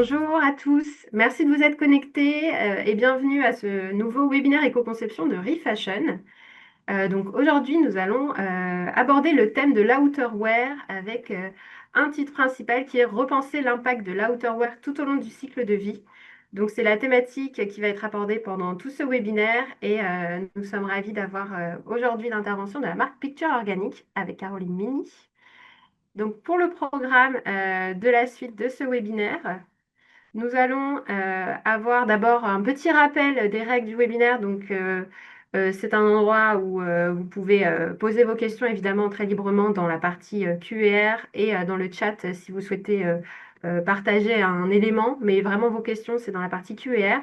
Bonjour à tous, merci de vous être connectés et bienvenue à ce nouveau webinaire éco-conception de ReFashion. Donc aujourd'hui, nous allons aborder le thème de l'outerwear avec un titre principal qui est repenser l'impact de l'outerwear tout au long du cycle de vie. Donc c'est la thématique qui va être abordée pendant tout ce webinaire et nous sommes ravis d'avoir aujourd'hui l'intervention de la marque Picture Organic avec Caroline Mini. Donc pour le programme de la suite de ce webinaire, nous allons avoir d'abord un petit rappel des règles du webinaire. Donc, c'est un endroit où vous pouvez poser vos questions évidemment très librement dans la partie Q&R et dans le chat si vous souhaitez partager un élément. Mais vraiment, vos questions, c'est dans la partie Q&R.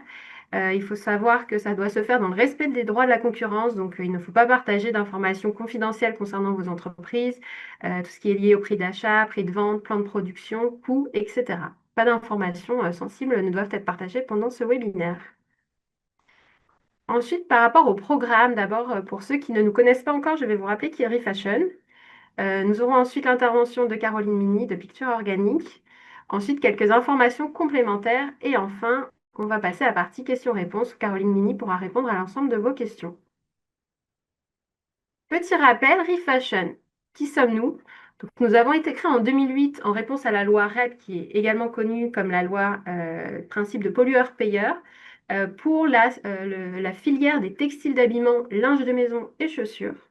Il faut savoir que ça doit se faire dans le respect des droits de la concurrence. Donc, il ne faut pas partager d'informations confidentielles concernant vos entreprises, tout ce qui est lié au prix d'achat, prix de vente, plan de production, coûts, etc. Pas d'informations sensibles ne doivent être partagées pendant ce webinaire. Ensuite, par rapport au programme, d'abord, pour ceux qui ne nous connaissent pas encore, je vais vous rappeler qui est ReFashion. Nous aurons ensuite l'intervention de Caroline Mini de Picture Organique. Ensuite, quelques informations complémentaires. Et enfin, on va passer à la partie questions-réponses où Caroline Mini pourra répondre à l'ensemble de vos questions. Petit rappel, ReFashion, qui sommes-nous? Donc, nous avons été créés en 2008 en réponse à la loi REP, qui est également connue comme la loi principe de pollueur-payeur, pour la filière des textiles d'habillement, linge de maison et chaussures.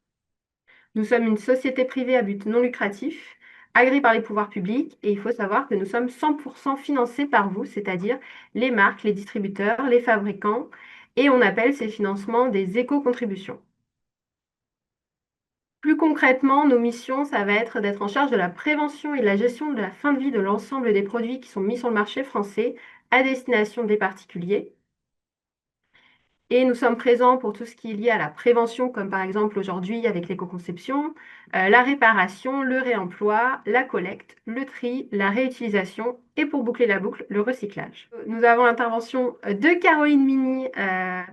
Nous sommes une société privée à but non lucratif, agréée par les pouvoirs publics, et il faut savoir que nous sommes 100% financés par vous, c'est-à-dire les marques, les distributeurs, les fabricants, et on appelle ces financements des éco-contributions. Plus concrètement, nos missions, ça va être d'être en charge de la prévention et de la gestion de la fin de vie de l'ensemble des produits qui sont mis sur le marché français à destination des particuliers. Et nous sommes présents pour tout ce qui est lié à la prévention, comme par exemple aujourd'hui avec l'éco-conception, la réparation, le réemploi, la collecte, le tri, la réutilisation et pour boucler la boucle, le recyclage. Nous avons l'intervention de Caroline Mini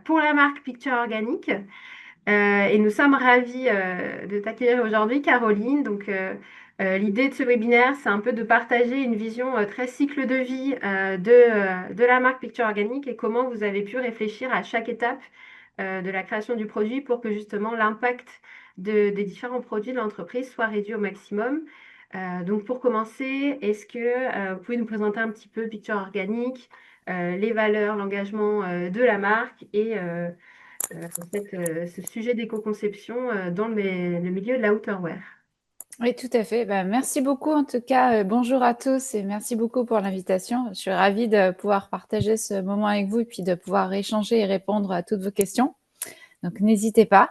pour la marque Picture Organic. Et nous sommes ravis de t'accueillir aujourd'hui, Caroline. Donc, l'idée de ce webinaire, c'est un peu de partager une vision très cycle de vie de la marque Picture Organique et comment vous avez pu réfléchir à chaque étape de la création du produit pour que justement l'impact des différents produits de l'entreprise soit réduit au maximum. Donc, pour commencer, est-ce que vous pouvez nous présenter un petit peu Picture Organique, les valeurs, l'engagement de la marque et ce sujet d'éco-conception dans le milieu de l'outerwear. Oui, tout à fait. Bah, merci beaucoup en tout cas. Bonjour à tous et merci beaucoup pour l'invitation. Je suis ravie de pouvoir partager ce moment avec vous et puis de pouvoir échanger et répondre à toutes vos questions. Donc, n'hésitez pas.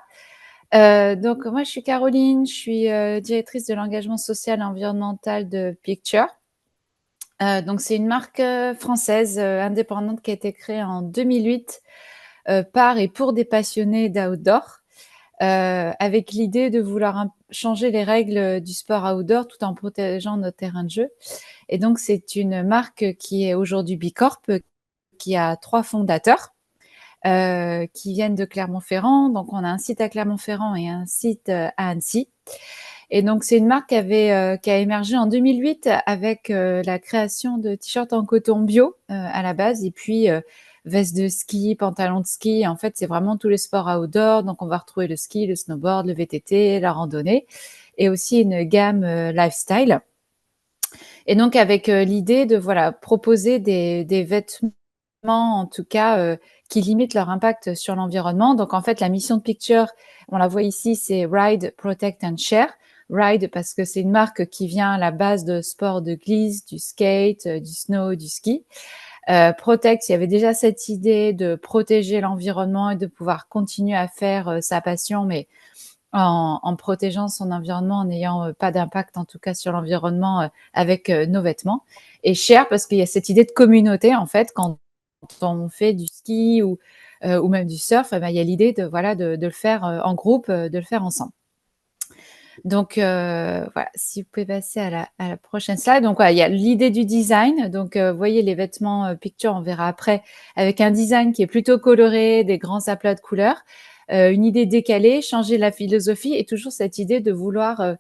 Donc, moi, je suis Caroline, je suis directrice de l'engagement social et environnemental de Picture. Donc, c'est une marque française indépendante qui a été créée en 2008 par et pour des passionnés d'outdoor. Avec l'idée de vouloir changer les règles du sport outdoor tout en protégeant nos terrains de jeu. Et donc, c'est une marque qui est aujourd'hui Bicorp, qui a 3 fondateurs qui viennent de Clermont-Ferrand. Donc, on a un site à Clermont-Ferrand et un site à Annecy. Et donc, c'est une marque qui a émergé en 2008 avec la création de t-shirts en coton bio à la base et puis veste de ski, pantalon de ski. En fait, c'est vraiment tous les sports outdoor. Donc, on va retrouver le ski, le snowboard, le VTT, la randonnée et aussi une gamme lifestyle. Et donc, avec l'idée de proposer des vêtements, en tout cas, qui limitent leur impact sur l'environnement. Donc, en fait, la mission de Picture, on la voit ici, c'est Ride, Protect and Share. Ride parce que c'est une marque qui vient à la base de sport de glisse, du skate, du snow, du ski. Protect, il y avait déjà cette idée de protéger l'environnement et de pouvoir continuer à faire sa passion, mais en protégeant son environnement, en n'ayant pas d'impact en tout cas sur l'environnement avec nos vêtements. Et Share parce qu'il y a cette idée de communauté en fait quand on fait du ski ou même du surf, il y a l'idée de le faire en groupe, de le faire ensemble. Donc voilà, si vous pouvez passer à la prochaine slide. Donc voilà, il y a l'idée du design. Donc vous voyez les vêtements Picture, on verra après, avec un design qui est plutôt coloré, des grands aplats de couleurs. Une idée décalée, changer la philosophie et toujours cette idée de vouloir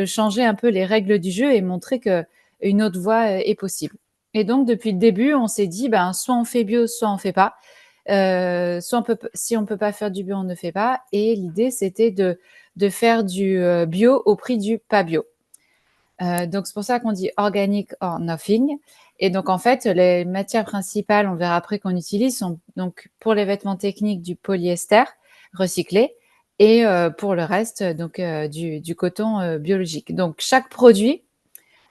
changer un peu les règles du jeu et montrer que une autre voie est possible. Et donc, depuis le début, on s'est dit, ben, soit on fait bio, soit on fait pas. Soit si on peut pas faire du bio, on ne fait pas. Et l'idée, c'était de faire du bio au prix du pas bio. Donc, c'est pour ça qu'on dit organic or nothing. Et donc, en fait, les matières principales, on verra après qu'on utilise, sont donc pour les vêtements techniques du polyester recyclé et pour le reste, donc du coton biologique. Donc, chaque produit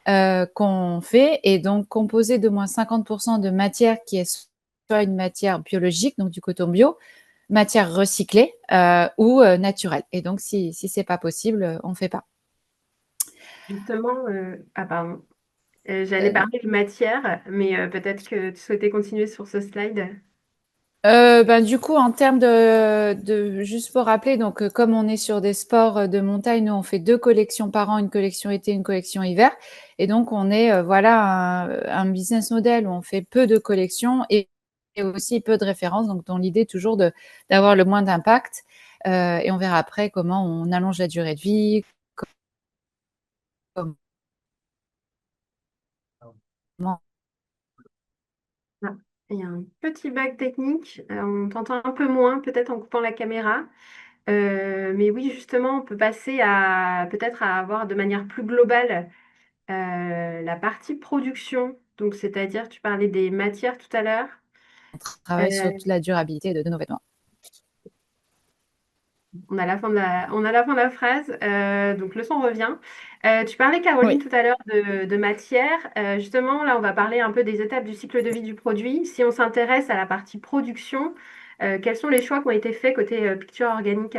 qu'on fait est donc composé d'au moins 50% de matière qui est soit une matière biologique, donc du coton bio, matière recyclée ou naturelle. Et donc, si c'est pas possible, on fait pas. Justement, ah pardon. J'allais Euh, parler de matière, mais peut-être que tu souhaitais continuer sur ce slide. Ben, du coup, en termes juste pour rappeler, donc, comme on est sur des sports de montagne, nous, on fait 2 collections par an, une collection été, une collection hiver. Et donc, on est, voilà, un business model où on fait peu de collections et aussi peu de références. Donc, dans l'idée toujours d'avoir le moins d'impact. Et on verra après comment on allonge la durée de vie, comment Ah, il y a un petit bug technique. On t'entend un peu moins, peut-être en coupant la caméra. Mais oui, justement, on peut passer à peut-être à avoir de manière plus globale la partie production. Donc, c'est-à-dire, tu parlais des matières tout à l'heure. on travaille sur Euh, toute la durabilité de nos vêtements. on a la fin de on a la fin de la phrase, donc le son revient. Tu parlais, Oui. Caroline, tout à l'heure de matière. Justement, là, on va parler un peu des étapes du cycle de vie du produit. Si on s'intéresse à la partie production, quels sont les choix qui ont été faits côté picture organique?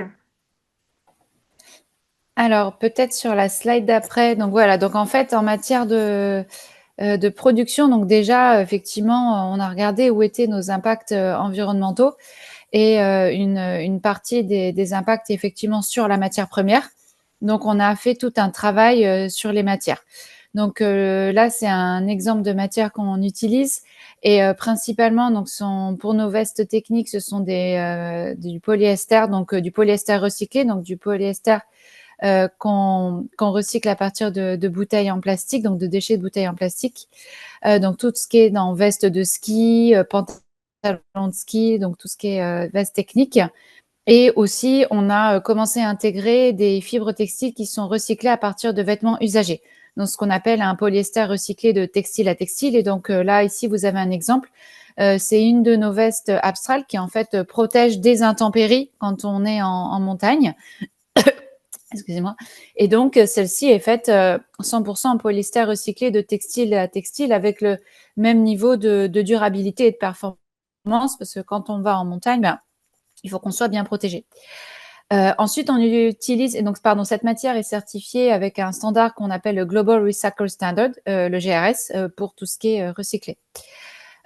Alors, peut-être sur la slide d'après. Donc voilà, donc en fait, en matière de production, donc déjà, effectivement, on a regardé où étaient nos impacts environnementaux et une partie des impacts effectivement sur la matière première. Donc, on a fait tout un travail sur les matières. Donc là, c'est un exemple de matière qu'on utilise et principalement, donc, pour nos vestes techniques, ce sont du polyester, donc du polyester recyclé, donc du polyester qu'on recycle à partir de bouteilles en plastique, donc de déchets de bouteilles en plastique. Donc tout ce qui est dans veste de ski, pantalon de ski, donc tout ce qui est veste technique. Et aussi, on a commencé à intégrer des fibres textiles qui sont recyclées à partir de vêtements usagés. Donc ce qu'on appelle un polyester recyclé de textile à textile. Et donc là, ici, vous avez un exemple. C'est une de nos vestes Abstral qui en fait protège des intempéries quand on est en montagne. Excusez-moi. Et donc, celle-ci est faite 100% en polyester recyclé de textile à textile avec le même niveau de durabilité et de performance parce que quand on va en montagne, ben, il faut qu'on soit bien protégé. Ensuite, on utilise, et donc, pardon, cette matière est certifiée avec un standard qu'on appelle le Global Recycle Standard, le GRS, pour tout ce qui est recyclé.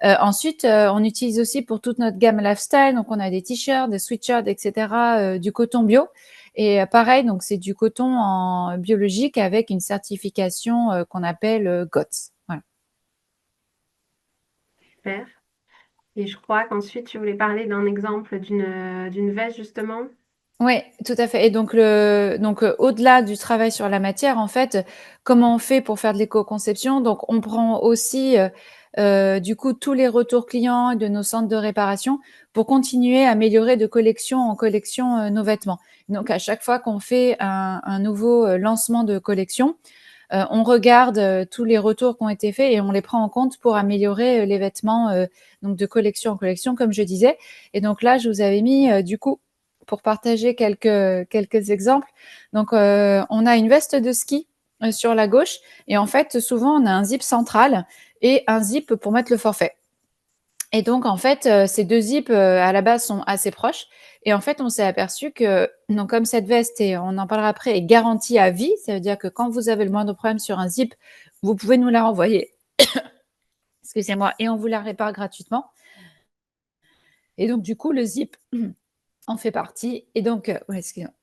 Ensuite, on utilise aussi pour toute notre gamme lifestyle. Donc, on a des t-shirts, des sweatshirts, etc., du coton bio. Et pareil, donc c'est du coton en biologique avec une certification qu'on appelle GOTS. Voilà. Super. Et je crois qu'ensuite, tu voulais parler d'un exemple d'une veste, justement. Oui, tout à fait. Et donc, au-delà du travail sur la matière, en fait, comment on fait pour faire de l'éco-conception? Donc, on prend aussi, du coup, tous les retours clients de nos centres de réparation pour continuer à améliorer de collection en collection nos vêtements. Donc, à chaque fois qu'on fait un nouveau lancement de collection, on regarde tous les retours qui ont été faits et on les prend en compte pour améliorer les vêtements donc de collection en collection, comme je disais. Et donc là, je vous avais mis du coup pour partager quelques exemples. Donc, on a une veste de ski sur la gauche et en fait, souvent, on a un zip central et un zip pour mettre le forfait. Et donc, en fait, ces 2 zips, à la base, sont assez proches et en fait, on s'est aperçu que donc comme cette veste et on en parlera après, est garantie à vie, ça veut dire que quand vous avez le moindre problème sur un zip, vous pouvez nous la renvoyer, excusez-moi, et on vous la répare gratuitement. Et donc du coup, le zip en fait partie et donc ouais, excusez-moi.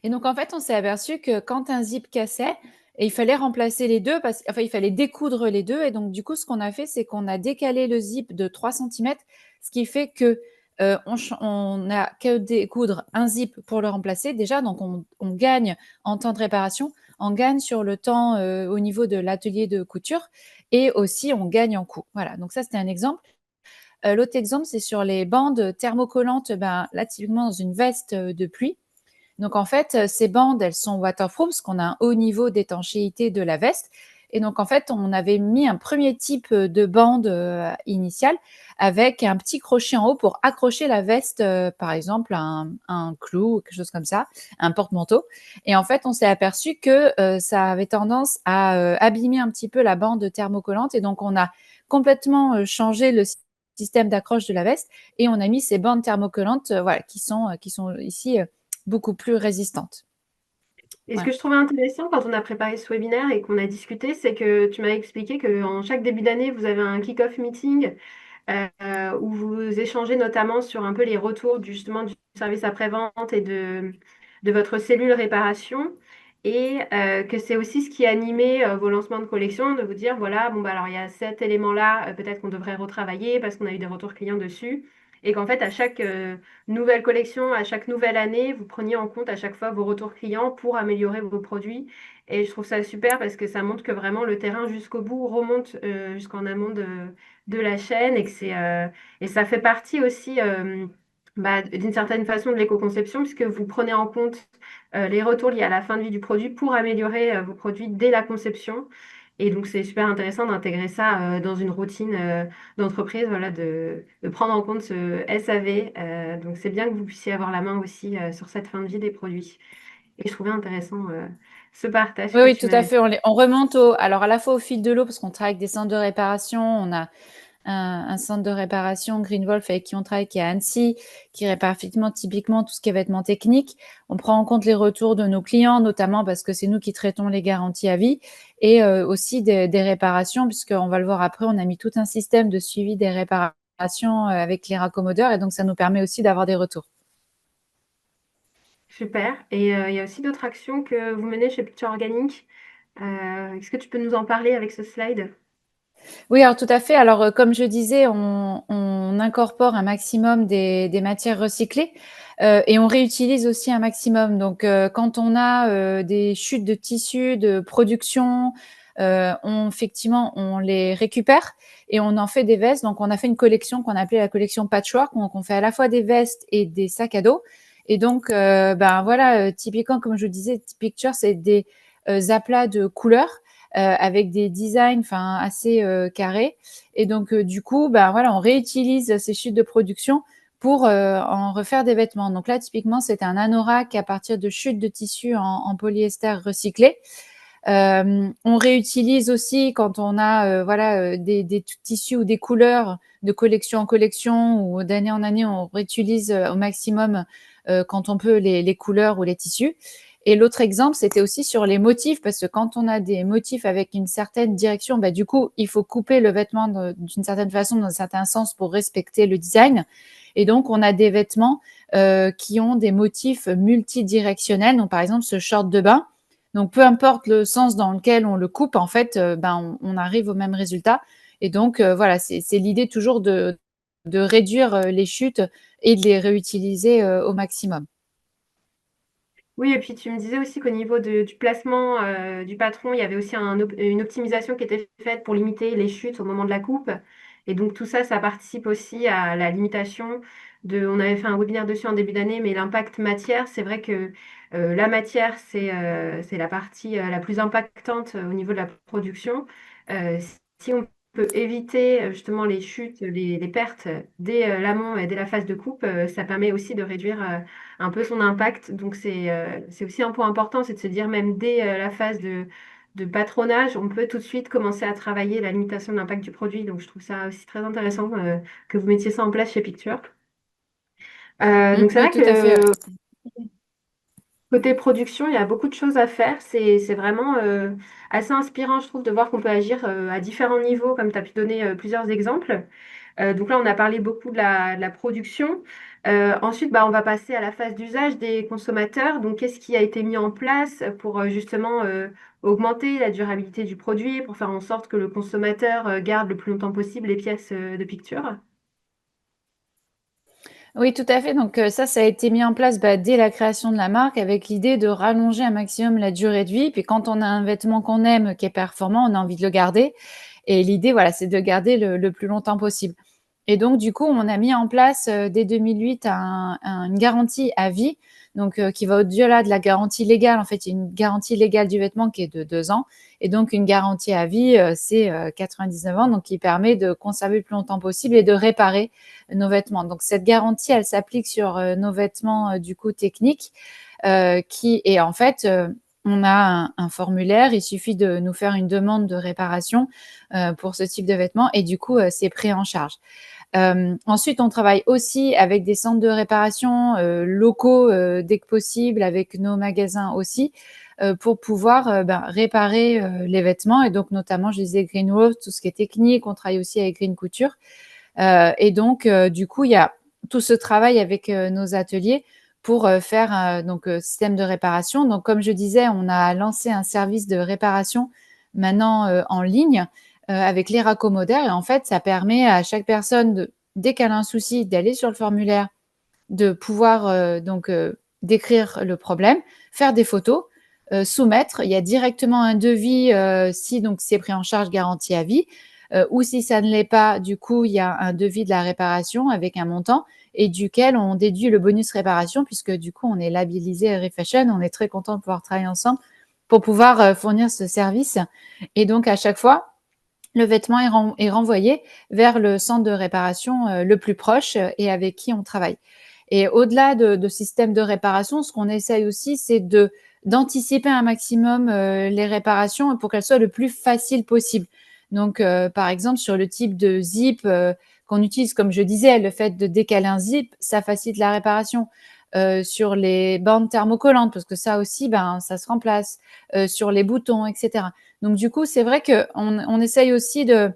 Et donc en fait, on s'est aperçu que quand un zip cassait et il fallait remplacer les 2 il fallait découdre les 2 et donc du coup, ce qu'on a fait, c'est qu'on a décalé le zip de 3 centimètres, ce qui fait que, on a qu'à découdre un zip pour le remplacer déjà, donc on gagne en temps de réparation, on gagne sur le temps, au niveau de l'atelier de couture et aussi on gagne en coût. Voilà, donc ça c'était un exemple. L'autre exemple, c'est sur les bandes thermocollantes, ben, là typiquement dans une veste de pluie. Donc en fait, ces bandes, elles sont waterproof parce qu'on a un haut niveau d'étanchéité de la veste. Et donc en fait, on avait mis un premier type de bande initiale avec un petit crochet en haut pour accrocher la veste, par exemple, à un clou ou quelque chose comme ça, un porte-manteau. Et en fait, on s'est aperçu que ça avait tendance à abîmer un petit peu la bande thermocollante. Et donc on a complètement changé le système d'accroche de la veste et on a mis ces bandes thermocollantes voilà, qui sont ici beaucoup plus résistantes. Et ce Voilà. que je trouvais intéressant quand on a préparé ce webinaire et qu'on a discuté, c'est que tu m'as expliqué qu'en chaque début d'année, vous avez un kick-off meeting où vous échangez notamment sur un peu les retours justement du service après-vente et de votre cellule réparation. Et que c'est aussi ce qui animait vos lancements de collection, de vous dire, voilà, bon, bah, alors il y a cet élément-là, peut-être qu'on devrait retravailler parce qu'on a eu des retours clients dessus. Et qu'en fait, à chaque nouvelle collection, à chaque nouvelle année, vous preniez en compte à chaque fois vos retours clients pour améliorer vos produits. Et je trouve ça super parce que ça montre que vraiment le terrain jusqu'au bout remonte jusqu'en amont de la chaîne et que et ça fait partie aussi bah, d'une certaine façon de l'éco-conception puisque vous prenez en compte les retours liés à la fin de vie du produit pour améliorer vos produits dès la conception. Et donc, c'est super intéressant d'intégrer ça dans une routine d'entreprise, voilà, de prendre en compte ce SAV. Donc, c'est bien que vous puissiez avoir la main aussi sur cette fin de vie des produits. Et je trouvais intéressant ce partage Oui, que oui, tu tout à m'avais fait. fait. On remonte alors à la fois au fil de l'eau, parce qu'on travaille avec des centres de réparation. On a un centre de réparation, Green Wolf, avec qui on travaille, qui est à Annecy, qui répare effectivement typiquement tout ce qui est vêtements techniques. On prend en compte les retours de nos clients, notamment parce que c'est nous qui traitons les garanties à vie, et aussi des réparations, puisqu'on va le voir après, on a mis tout un système de suivi des réparations avec les raccommodeurs, et donc ça nous permet aussi d'avoir des retours. Super. Et il y a aussi d'autres actions que vous menez chez Picture Organique. Est-ce que tu peux nous en parler avec ce slide? Oui, alors tout à fait. Alors, comme je disais, on incorpore un maximum des matières recyclées et on réutilise aussi un maximum. Donc, quand on a des chutes de tissus de production, effectivement, on les récupère et on en fait des vestes. Donc, on a fait une collection qu'on appelait la collection Patchwork. Donc, on fait à la fois des vestes et des sacs à dos. Et donc, ben voilà, typiquement, comme je disais, Picture, c'est des aplats de couleurs avec des designs enfin assez carrés. Et donc du coup, ben voilà, on réutilise ces chutes de production pour en refaire des vêtements. Donc là, typiquement, c'est un anorak à partir de chutes de tissu en polyester recyclé. On réutilise aussi quand on a voilà des tissus ou des couleurs de collection en collection ou d'année en année, on réutilise au maximum quand on peut les couleurs ou les tissus. Et l'autre exemple, c'était aussi sur les motifs, parce que quand on a des motifs avec une certaine direction, bah, du coup, il faut couper le vêtement d'une certaine façon, dans un certain sens, pour respecter le design. Et donc, on a des vêtements qui ont des motifs multidirectionnels. Donc, par exemple, ce short de bain. Donc, peu importe le sens dans lequel on le coupe, en fait, ben, on arrive au même résultat. Et donc, voilà, c'est l'idée toujours de réduire les chutes et de les réutiliser au maximum. Oui, et puis tu me disais aussi qu'au niveau du placement du patron, il y avait aussi une optimisation qui était faite pour limiter les chutes au moment de la coupe. Et donc tout ça, ça participe aussi à la limitation on avait fait un webinaire dessus en début d'année, mais l'impact matière, c'est vrai que la matière, c'est la partie la plus impactante au niveau de la production. Euh, si on peut éviter justement les chutes, les pertes dès l'amont et dès la phase de coupe, ça permet aussi de réduire un peu son impact. Donc c'est aussi un point important, c'est de se dire même dès la phase de patronage, on peut tout de suite commencer à travailler la limitation de l'impact du produit. Donc je trouve ça aussi très intéressant que vous mettiez ça en place chez Picture. Donc c'est Oui, vrai tout à fait. que côté production, il y a beaucoup de choses à faire. C'est vraiment assez inspirant, je trouve, de voir qu'on peut agir à différents niveaux, comme tu as pu donner plusieurs exemples. Donc là, on a parlé beaucoup de la production. Ensuite, bah, on va passer à la phase d'usage des consommateurs. Donc, qu'est-ce qui a été mis en place pour justement augmenter la durabilité du produit, pour faire en sorte que le consommateur garde le plus longtemps possible les pièces de picture? Oui, tout à fait. Donc ça a été mis en place bah, dès la création de la marque avec l'idée de rallonger un maximum la durée de vie. Puis quand on a un vêtement qu'on aime, qui est performant, on a envie de le garder. Et l'idée, voilà, c'est de garder le plus longtemps possible. Et donc, du coup, on a mis en place dès 2008 une garantie à vie, donc qui va au-delà de la garantie légale. En fait, il y a une garantie légale du vêtement qui est de 2 ans, et donc une garantie à vie, c'est 99 ans, donc qui permet de conserver le plus longtemps possible et de réparer nos vêtements. Donc, cette garantie, elle s'applique sur nos vêtements du coup techniques, qui est en fait on a un formulaire, il suffit de nous faire une demande de réparation pour ce type de vêtements et du coup, c'est pris en charge. Ensuite, on travaille aussi avec des centres de réparation locaux dès que possible, avec nos magasins aussi, pour pouvoir réparer les vêtements. Et donc, notamment, je disais Green Rose, tout ce qui est technique. On travaille aussi avec Green Couture. Et donc, du coup, il y a tout ce travail avec nos ateliers pour faire système de réparation. Donc, comme je disais, on a lancé un service de réparation maintenant en ligne avec les raccommodeurs. Et en fait, ça permet à chaque personne, dès qu'elle a un souci, d'aller sur le formulaire, de pouvoir décrire le problème, faire des photos, soumettre. Il y a directement un devis si donc c'est pris en charge garantie à vie. Ou si ça ne l'est pas, du coup, il y a un devis de la réparation avec un montant et duquel on déduit le bonus réparation puisque du coup, on est labellisé Refashion. On est très content de pouvoir travailler ensemble pour pouvoir fournir ce service. Et donc, à chaque fois, le vêtement est renvoyé vers le centre de réparation le plus proche et avec qui on travaille. Et au-delà de système de réparation, ce qu'on essaye aussi, c'est d'anticiper un maximum les réparations pour qu'elles soient le plus faciles possible. Donc, par exemple, sur le type de zip qu'on utilise, comme je disais, le fait de décaler un zip, ça facilite la réparation. Sur les bandes thermocollantes, parce que ça aussi, ça se remplace. Sur les boutons, etc. Donc, du coup, c'est vrai qu'on essaye aussi de…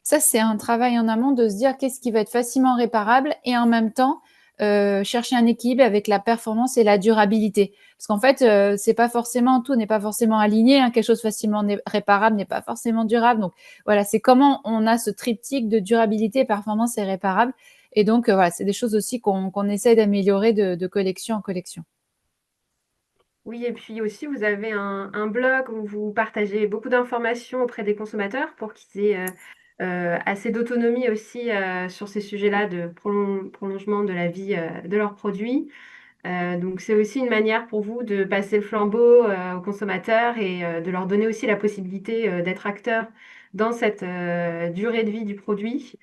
Ça, c'est un travail en amont de se dire qu'est-ce qui va être facilement réparable et en même temps, chercher un équilibre avec la performance et la durabilité. Parce qu'en fait, c'est pas forcément, tout n'est pas forcément aligné, hein. Quelque chose facilement réparable n'est pas forcément durable. Donc, voilà, c'est comment on a ce triptyque de durabilité, performance et réparable. Et donc, voilà, c'est des choses aussi qu'on essaie d'améliorer de collection en collection. Oui, et puis aussi, vous avez un blog où vous partagez beaucoup d'informations auprès des consommateurs pour qu'ils aient assez d'autonomie aussi sur ces sujets-là de prolongement de la vie de leurs produits. Donc, c'est aussi une manière pour vous de passer le flambeau aux consommateurs et de leur donner aussi la possibilité d'être acteurs dans cette durée de vie du produit.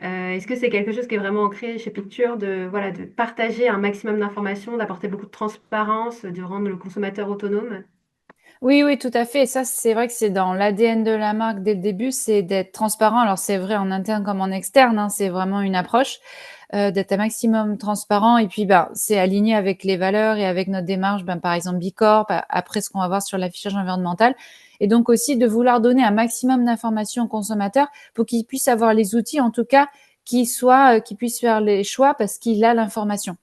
Est-ce que c'est quelque chose qui est vraiment ancré chez Picture de, voilà, de partager un maximum d'informations, d'apporter beaucoup de transparence, de rendre le consommateur autonome? Oui, oui, tout à fait. Et ça, c'est vrai que c'est dans l'ADN de la marque dès le début, c'est d'être transparent. Alors, c'est vrai en interne comme en externe, hein, c'est vraiment une approche d'être un maximum transparent. Et puis, c'est aligné avec les valeurs et avec notre démarche, par exemple, Bicorp, après ce qu'on va voir sur l'affichage environnemental. Et donc aussi de vouloir donner un maximum d'informations aux consommateurs pour qu'ils puissent avoir les outils, en tout cas, qui puissent faire les choix parce qu'il a l'information.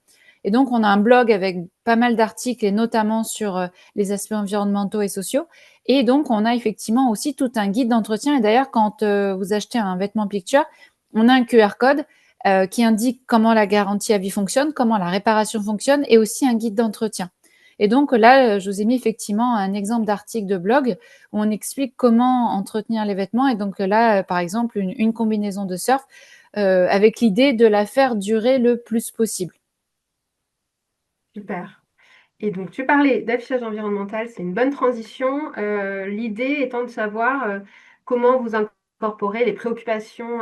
Et donc, on a un blog avec pas mal d'articles et notamment sur les aspects environnementaux et sociaux. Et donc, on a effectivement aussi tout un guide d'entretien. Et d'ailleurs, quand vous achetez un vêtement Picture, on a un QR code qui indique comment la garantie à vie fonctionne, comment la réparation fonctionne et aussi un guide d'entretien. Et donc là, je vous ai mis effectivement un exemple d'article de blog où on explique comment entretenir les vêtements. Et donc là, par exemple, une combinaison de surf avec l'idée de la faire durer le plus possible. Super. Et donc, tu parlais d'affichage environnemental, c'est une bonne transition. L'idée étant de savoir comment vous incorporez les préoccupations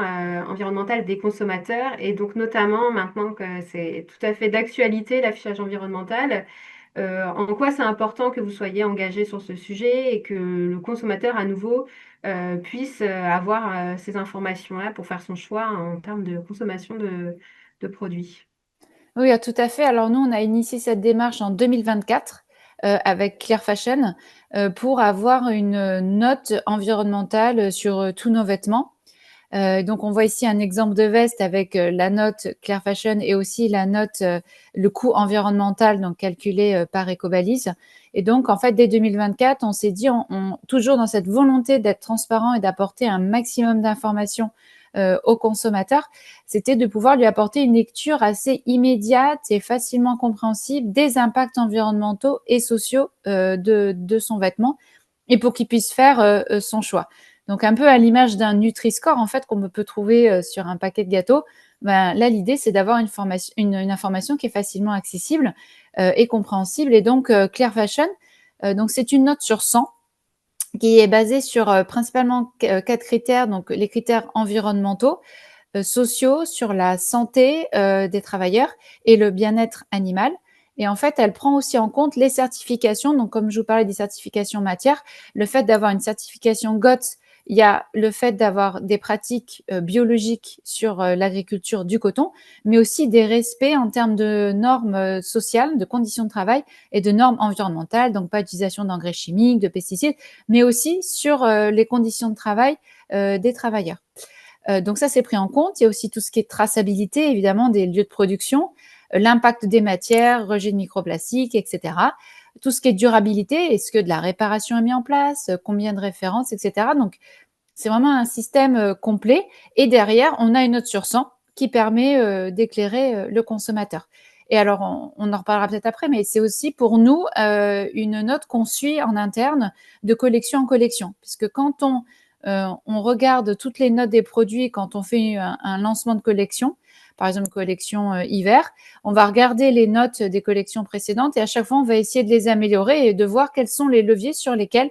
environnementales des consommateurs. Et donc, notamment, maintenant que c'est tout à fait d'actualité, l'affichage environnemental, en quoi c'est important que vous soyez engagé sur ce sujet et que le consommateur, à nouveau, puisse avoir ces informations-là pour faire son choix en termes de consommation de produits. Oui, tout à fait. Alors nous, on a initié cette démarche en 2024 avec Clear Fashion pour avoir une note environnementale sur tous nos vêtements. Donc, on voit ici un exemple de veste avec la note Clear Fashion et aussi la note, le coût environnemental, donc calculé par Ecobalise. Et donc, en fait, dès 2024, on s'est dit, toujours dans cette volonté d'être transparent et d'apporter un maximum d'informations aux consommateurs, c'était de pouvoir lui apporter une lecture assez immédiate et facilement compréhensible des impacts environnementaux et sociaux de son vêtement et pour qu'il puisse faire son choix. Donc, un peu à l'image d'un Nutri-Score, en fait, qu'on peut trouver sur un paquet de gâteaux. Ben, là, l'idée, c'est d'avoir une information qui est facilement accessible et compréhensible. Et donc, Clear Fashion, donc c'est une note sur 100 qui est basée sur principalement 4 critères, donc les critères environnementaux, sociaux, sur la santé des travailleurs et le bien-être animal. Et en fait, elle prend aussi en compte les certifications. Donc, comme je vous parlais des certifications matières, le fait d'avoir une certification GOTS, il y a le fait d'avoir des pratiques biologiques sur l'agriculture du coton, mais aussi des respects en termes de normes sociales, de conditions de travail et de normes environnementales. Donc, pas d'utilisation d'engrais chimiques, de pesticides, mais aussi sur les conditions de travail des travailleurs. Donc ça, c'est pris en compte. Il y a aussi tout ce qui est traçabilité, évidemment, des lieux de production, l'impact des matières, rejet de microplastiques, etc. Tout ce qui est durabilité, est-ce que de la réparation est mis en place, combien de références, etc. Donc, c'est vraiment un système complet. Et derrière, on a une note sur 100 qui permet d'éclairer le consommateur. Et alors, on en reparlera peut-être après, mais c'est aussi pour nous une note qu'on suit en interne de collection en collection. Puisque quand on regarde toutes les notes des produits quand on fait un lancement de collection, par exemple collection hiver, on va regarder les notes des collections précédentes et à chaque fois, on va essayer de les améliorer et de voir quels sont les leviers sur lesquels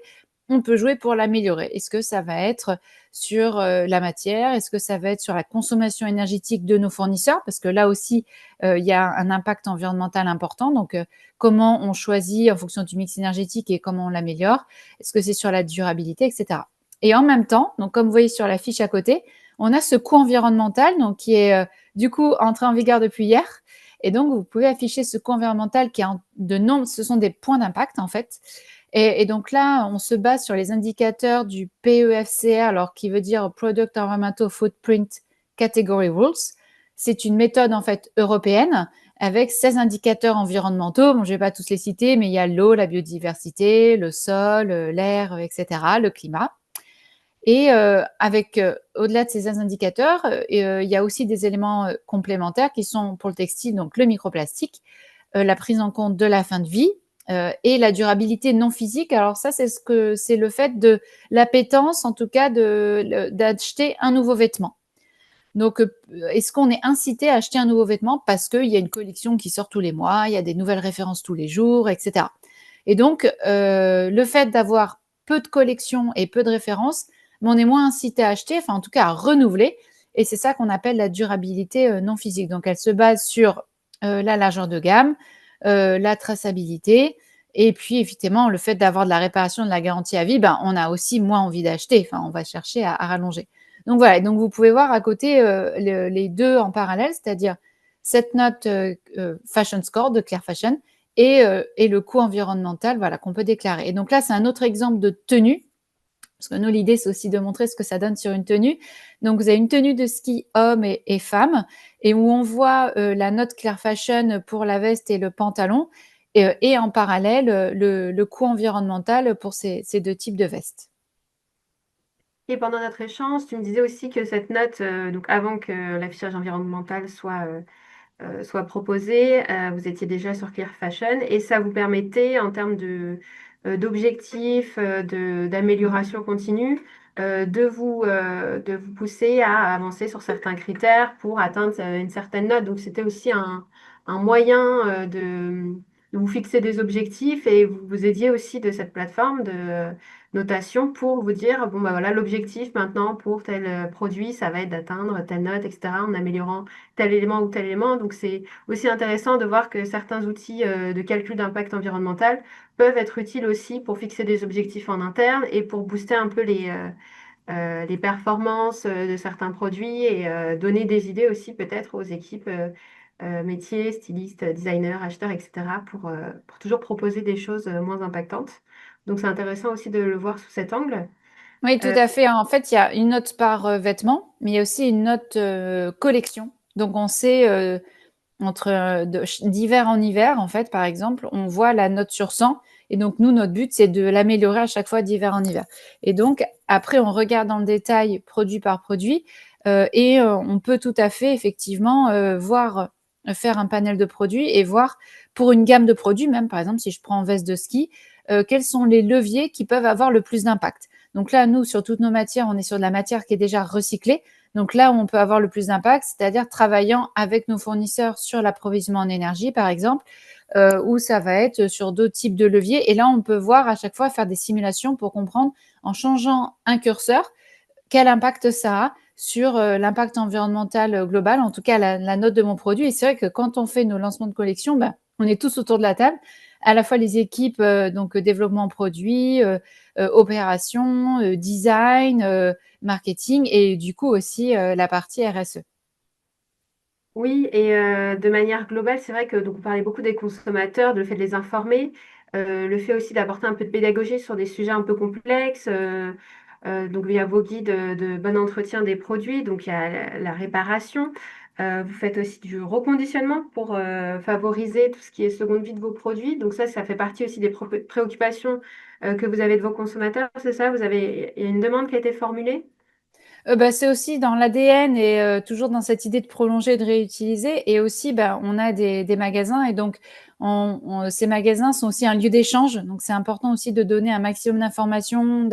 on peut jouer pour l'améliorer. Est-ce que ça va être sur la matière? Est-ce que ça va être sur la consommation énergétique de nos fournisseurs? Parce que là aussi, il y a un impact environnemental important. Donc, comment on choisit en fonction du mix énergétique et comment on l'améliore? Est-ce que c'est sur la durabilité, etc. Et en même temps, donc comme vous voyez sur la fiche à côté, on a ce coût environnemental donc, qui est du coup entré en vigueur depuis hier. Et donc, vous pouvez afficher ce coût environnemental qui est de nombre, ce sont des points d'impact en fait. Et donc là, on se base sur les indicateurs du PEFCR, alors qui veut dire Product Environmental Footprint Category Rules. C'est une méthode en fait européenne avec 16 indicateurs environnementaux. Bon, je ne vais pas tous les citer, mais il y a l'eau, la biodiversité, le sol, l'air, etc., le climat. Et avec, au-delà de ces indicateurs, il y a aussi des éléments complémentaires qui sont pour le textile, donc le microplastique, la prise en compte de la fin de vie et la durabilité non physique. Alors ça, c'est le fait de l'appétence, en tout cas, d'acheter un nouveau vêtement. Donc, est-ce qu'on est incité à acheter un nouveau vêtement parce qu'il y a une collection qui sort tous les mois, il y a des nouvelles références tous les jours, etc. Et donc, le fait d'avoir peu de collections et peu de références, mais on est moins incité à acheter, enfin en tout cas à renouveler. Et c'est ça qu'on appelle la durabilité non physique. Donc, elle se base sur la largeur de gamme, la traçabilité, et puis effectivement le fait d'avoir de la réparation, de la garantie à vie, ben, on a aussi moins envie d'acheter. Enfin, on va chercher à rallonger. Donc voilà, donc vous pouvez voir à côté les deux en parallèle, c'est-à-dire cette note Fashion Score de Clear Fashion et le coût environnemental voilà, qu'on peut déclarer. Et donc là, c'est un autre exemple de tenue, parce que nous, l'idée, c'est aussi de montrer ce que ça donne sur une tenue. Donc, vous avez une tenue de ski homme et femme, et où on voit la note Clear Fashion pour la veste et le pantalon, et en parallèle, le coût environnemental pour ces deux types de vestes. Et pendant notre échange, tu me disais aussi que cette note, donc avant que l'affichage environnemental soit proposé, vous étiez déjà sur Clear Fashion et ça vous permettait en termes d'objectifs, d'amélioration continue, de vous pousser à avancer sur certains critères pour atteindre une certaine note. Donc c'était aussi un moyen de vous fixer des objectifs et vous vous aidiez aussi de cette plateforme de notation pour vous dire, bon bah voilà, l'objectif maintenant pour tel produit, ça va être d'atteindre telle note, etc., en améliorant tel élément ou tel élément. Donc c'est aussi intéressant de voir que certains outils de calcul d'impact environnemental peuvent être utiles aussi pour fixer des objectifs en interne et pour booster un peu les performances de certains produits et donner des idées aussi peut-être aux équipes métiers, stylistes, designers, acheteurs, etc. pour toujours proposer des choses moins impactantes. Donc c'est intéressant aussi de le voir sous cet angle. Oui, tout Euh, à fait. En fait, il y a une note par vêtement, mais il y a aussi une note collection. Donc, on sait entre d'hiver en hiver, en fait, par exemple, on voit la note sur 100. Et donc, nous, notre but, c'est de l'améliorer à chaque fois d'hiver en hiver. Et donc, après, on regarde dans le détail produit par produit et on peut tout à fait, effectivement, faire un panel de produits et voir pour une gamme de produits, même par exemple, si je prends veste de ski, quels sont les leviers qui peuvent avoir le plus d'impact. Donc là, nous, sur toutes nos matières, on est sur de la matière qui est déjà recyclée. Donc là où on peut avoir le plus d'impact, c'est-à-dire travaillant avec nos fournisseurs sur l'approvisionnement en énergie, par exemple, ou ça va être sur d'autres types de leviers. Et là, on peut voir à chaque fois, faire des simulations pour comprendre, en changeant un curseur, quel impact ça a sur l'impact environnemental global, en tout cas la note de mon produit. Et c'est vrai que quand on fait nos lancements de collection, ben, on est tous autour de la table, à la fois les équipes donc développement produit, opération, design, marketing et du coup aussi la partie RSE. Oui, et de manière globale, c'est vrai que donc on parlait beaucoup des consommateurs, de le fait de les informer, le fait aussi d'apporter un peu de pédagogie sur des sujets un peu complexes. Donc via vos guides de bon entretien des produits, donc il y a la réparation. Vous faites aussi du reconditionnement pour favoriser tout ce qui est seconde vie de vos produits. Donc ça fait partie aussi des préoccupations que vous avez de vos consommateurs, c'est ça? Il y a une demande qui a été formulée? Bah, c'est aussi dans l'ADN et toujours dans cette idée de prolonger, de réutiliser. Et aussi, bah, on a des magasins et donc ces magasins sont aussi un lieu d'échange. Donc, c'est important aussi de donner un maximum d'informations,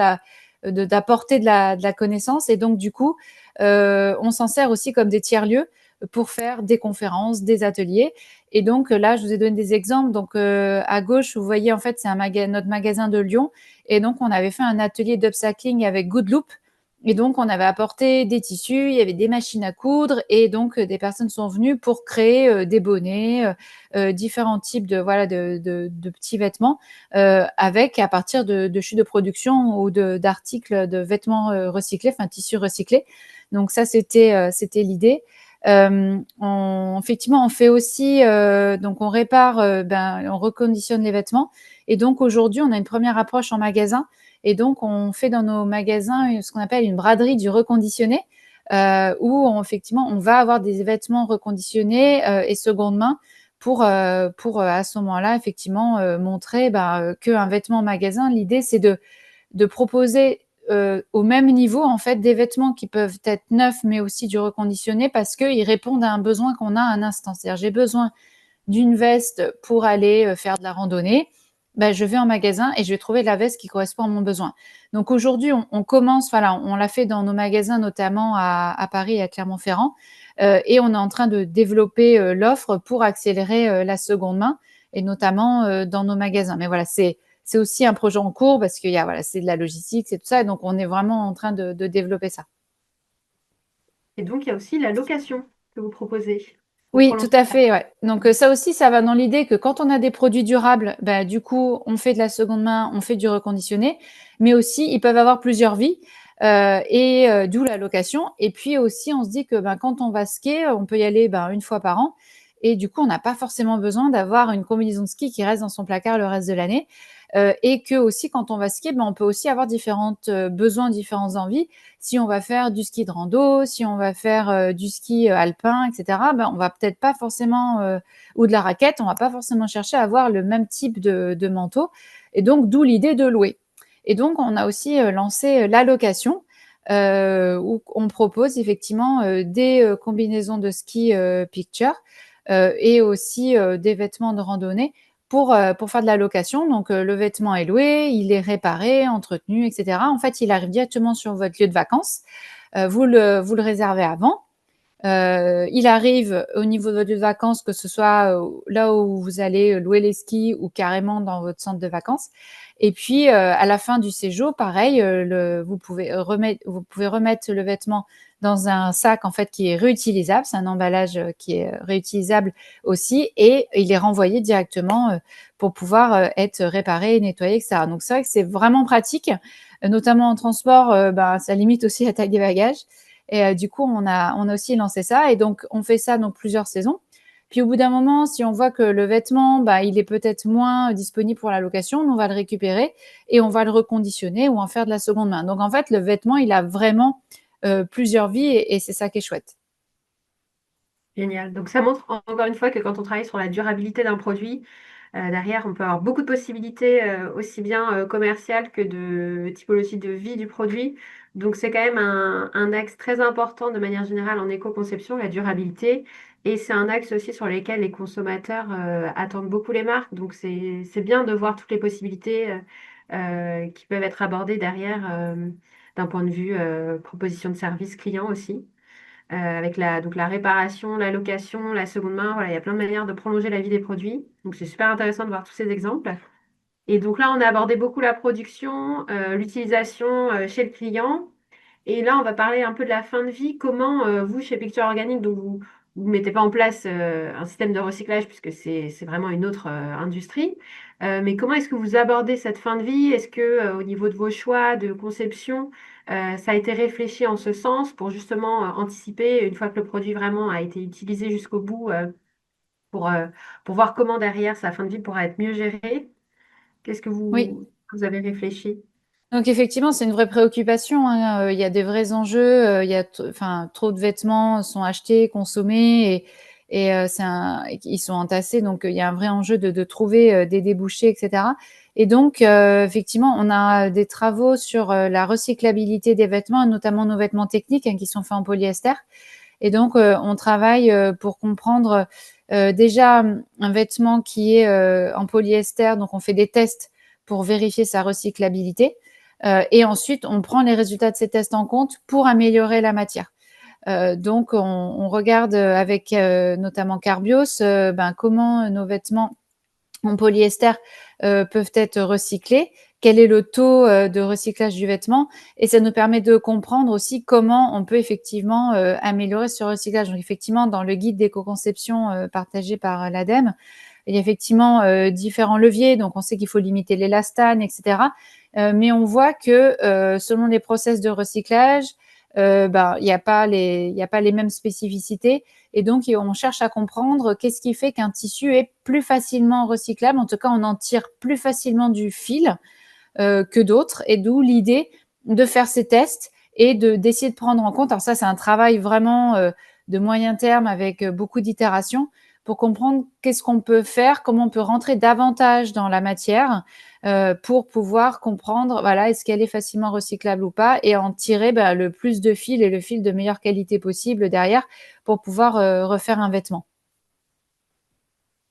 d'apporter de la connaissance. Et donc, du coup, on s'en sert aussi comme des tiers-lieux pour faire des conférences, des ateliers. Et donc, là, je vous ai donné des exemples. Donc, à gauche, vous voyez, en fait, c'est notre magasin de Lyon. Et donc, on avait fait un atelier d'upcycling avec Goodloop. Et donc, on avait apporté des tissus, il y avait des machines à coudre, et donc des personnes sont venues pour créer des bonnets, différents types de voilà de petits vêtements avec à partir de chutes de production ou d'articles de vêtements recyclés, enfin tissus recyclés. Donc ça, c'était l'idée. Effectivement, on fait aussi donc on répare, on reconditionne les vêtements. Et donc aujourd'hui, on a une première approche en magasin et donc, on fait dans nos magasins ce qu'on appelle une braderie du reconditionné, où effectivement, on va avoir des vêtements reconditionnés et seconde main pour à ce moment-là, effectivement, montrer qu'un vêtement en magasin, l'idée, c'est de proposer au même niveau, en fait, des vêtements qui peuvent être neufs, mais aussi du reconditionné, parce qu'ils répondent à un besoin qu'on a à un instant. C'est-à-dire, j'ai besoin d'une veste pour aller faire de la randonnée, ben, je vais en magasin et je vais trouver la veste qui correspond à mon besoin. Donc aujourd'hui, on commence, voilà, on l'a fait dans nos magasins, notamment à Paris et à Clermont-Ferrand, et on est en train de développer l'offre pour accélérer la seconde main, et notamment dans nos magasins. Mais voilà, c'est aussi un projet en cours parce qu'il y a, voilà, c'est de la logistique, c'est tout ça, et donc on est vraiment en train de développer ça. Et donc, il y a aussi la location que vous proposez au Oui, tout à prolongement. fait, ouais. Donc ça aussi, ça va dans l'idée que quand on a des produits durables, bah, du coup, on fait de la seconde main, on fait du reconditionné, mais aussi ils peuvent avoir plusieurs vies et d'où la location. Et puis aussi, on se dit que ben, quand on va skier, on peut y aller ben, une fois par an. Et du coup, on n'a pas forcément besoin d'avoir une combinaison de ski qui reste dans son placard le reste de l'année. Et que aussi, quand on va skier, ben, on peut aussi avoir différents besoins, différentes envies. Si on va faire du ski de rando, si on va faire du ski alpin, etc., ben, on va peut-être pas forcément, ou de la raquette, on va pas forcément chercher à avoir le même type de manteau. Et donc, d'où l'idée de louer. Et donc, on a aussi lancé la location, où on propose effectivement des combinaisons de ski picture et aussi des vêtements de randonnée pour faire de la location. Donc, le vêtement est loué, il est réparé, entretenu, etc. En fait, il arrive directement sur votre lieu de vacances. Vous le réservez avant. Il arrive au niveau de votre lieu de vacances, que ce soit là où vous allez louer les skis ou carrément dans votre centre de vacances. Et puis, à la fin du séjour, pareil, vous pouvez remettre le vêtement dans un sac en fait qui est réutilisable. C'est un emballage qui est réutilisable aussi, et il est renvoyé directement pour pouvoir être réparé, nettoyé, etc. Donc c'est vrai que c'est vraiment pratique, notamment en transport. Ça limite aussi la taille des bagages. Et du coup, on a aussi lancé ça. Et donc, on fait ça dans plusieurs saisons. Puis au bout d'un moment, si on voit que le vêtement, bah, il est peut-être moins disponible pour la location, on va le récupérer et on va le reconditionner ou en faire de la seconde main. Donc en fait, le vêtement, il a vraiment plusieurs vies et c'est ça qui est chouette. Génial. Donc, ça montre encore une fois que quand on travaille sur la durabilité d'un produit, derrière, on peut avoir beaucoup de possibilités, aussi bien commerciales que de typologie de vie du produit. Donc, c'est quand même un axe très important de manière générale en éco-conception, la durabilité. Et c'est un axe aussi sur lequel les consommateurs attendent beaucoup les marques. Donc, c'est bien de voir toutes les possibilités qui peuvent être abordés derrière d'un point de vue proposition de service client aussi. Avec donc la réparation, la location, la seconde main, voilà, il y a plein de manières de prolonger la vie des produits. Donc c'est super intéressant de voir tous ces exemples. Et donc là, on a abordé beaucoup la production, l'utilisation chez le client. Et là, on va parler un peu de la fin de vie. Comment vous, chez Picture Organique, donc vous mettez pas en place un système de recyclage puisque c'est vraiment une autre industrie. Mais comment est-ce que vous abordez cette fin de vie? Est-ce que au niveau de vos choix de conception, ça a été réfléchi en ce sens pour justement anticiper une fois que le produit vraiment a été utilisé jusqu'au bout pour, euh, pour voir comment derrière sa fin de vie pourra être mieux gérée? Qu'est-ce que Oui. vous avez réfléchi? Donc effectivement, c'est une vraie préoccupation, hein. Il y a des vrais enjeux. Il y a enfin, trop de vêtements sont achetés, consommés ils sont entassés. Donc il y a un vrai enjeu de trouver des débouchés, etc. Et donc effectivement, on a des travaux sur la recyclabilité des vêtements, notamment nos vêtements techniques qui sont faits en polyester. Et donc on travaille pour comprendre déjà un vêtement qui est en polyester. Donc on fait des tests pour vérifier sa recyclabilité. Et ensuite, on prend les résultats de ces tests en compte pour améliorer la matière. Donc, on regarde avec notamment Carbios comment nos vêtements en polyester peuvent être recyclés, quel est le taux de recyclage du vêtement, et ça nous permet de comprendre aussi comment on peut effectivement améliorer ce recyclage. Donc, effectivement, dans le guide d'éco-conception partagé par l'ADEME, il y a effectivement différents leviers, donc on sait qu'il faut limiter l'élastane, etc. Mais on voit que selon les process de recyclage, il n'y a pas les mêmes spécificités. Et donc, on cherche à comprendre qu'est-ce qui fait qu'un tissu est plus facilement recyclable. En tout cas, on en tire plus facilement du fil que d'autres. Et d'où l'idée de faire ces tests et d'essayer de prendre en compte. Alors ça, c'est un travail vraiment de moyen terme avec beaucoup d'itérations pour comprendre qu'est-ce qu'on peut faire, comment on peut rentrer davantage dans la matière pour pouvoir comprendre, voilà, est-ce qu'elle est facilement recyclable ou pas, et en tirer le plus de fil et le fil de meilleure qualité possible derrière pour pouvoir refaire un vêtement.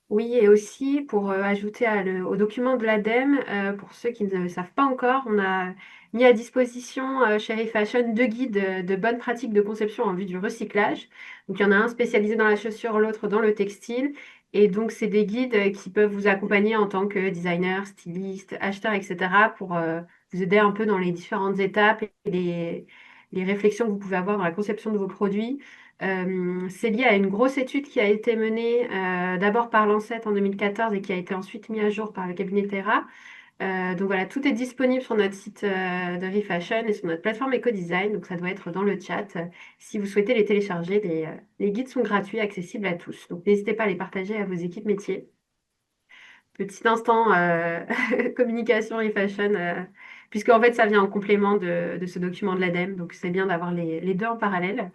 Oui, et aussi pour ajouter au document de l'ADEME, pour ceux qui ne le savent pas encore, on a mis à disposition chez Refashion deux guides de bonnes pratiques de conception en vue du recyclage. Donc il y en a un spécialisé dans la chaussure, l'autre dans le textile. Et donc c'est des guides qui peuvent vous accompagner en tant que designer, styliste, acheteur, etc. pour vous aider un peu dans les différentes étapes et les réflexions que vous pouvez avoir dans la conception de vos produits. C'est lié à une grosse étude qui a été menée d'abord par Lancet en 2014 et qui a été ensuite mise à jour par le cabinet Terra. Donc voilà, tout est disponible sur notre site de Refashion et sur notre plateforme EcoDesign. Donc ça doit être dans le chat. Si vous souhaitez les télécharger, les guides sont gratuits, accessibles à tous. Donc n'hésitez pas à les partager à vos équipes métiers. Petit instant communication Refashion, puisque en fait ça vient en complément de ce document de l'ADEME. Donc c'est bien d'avoir les deux en parallèle.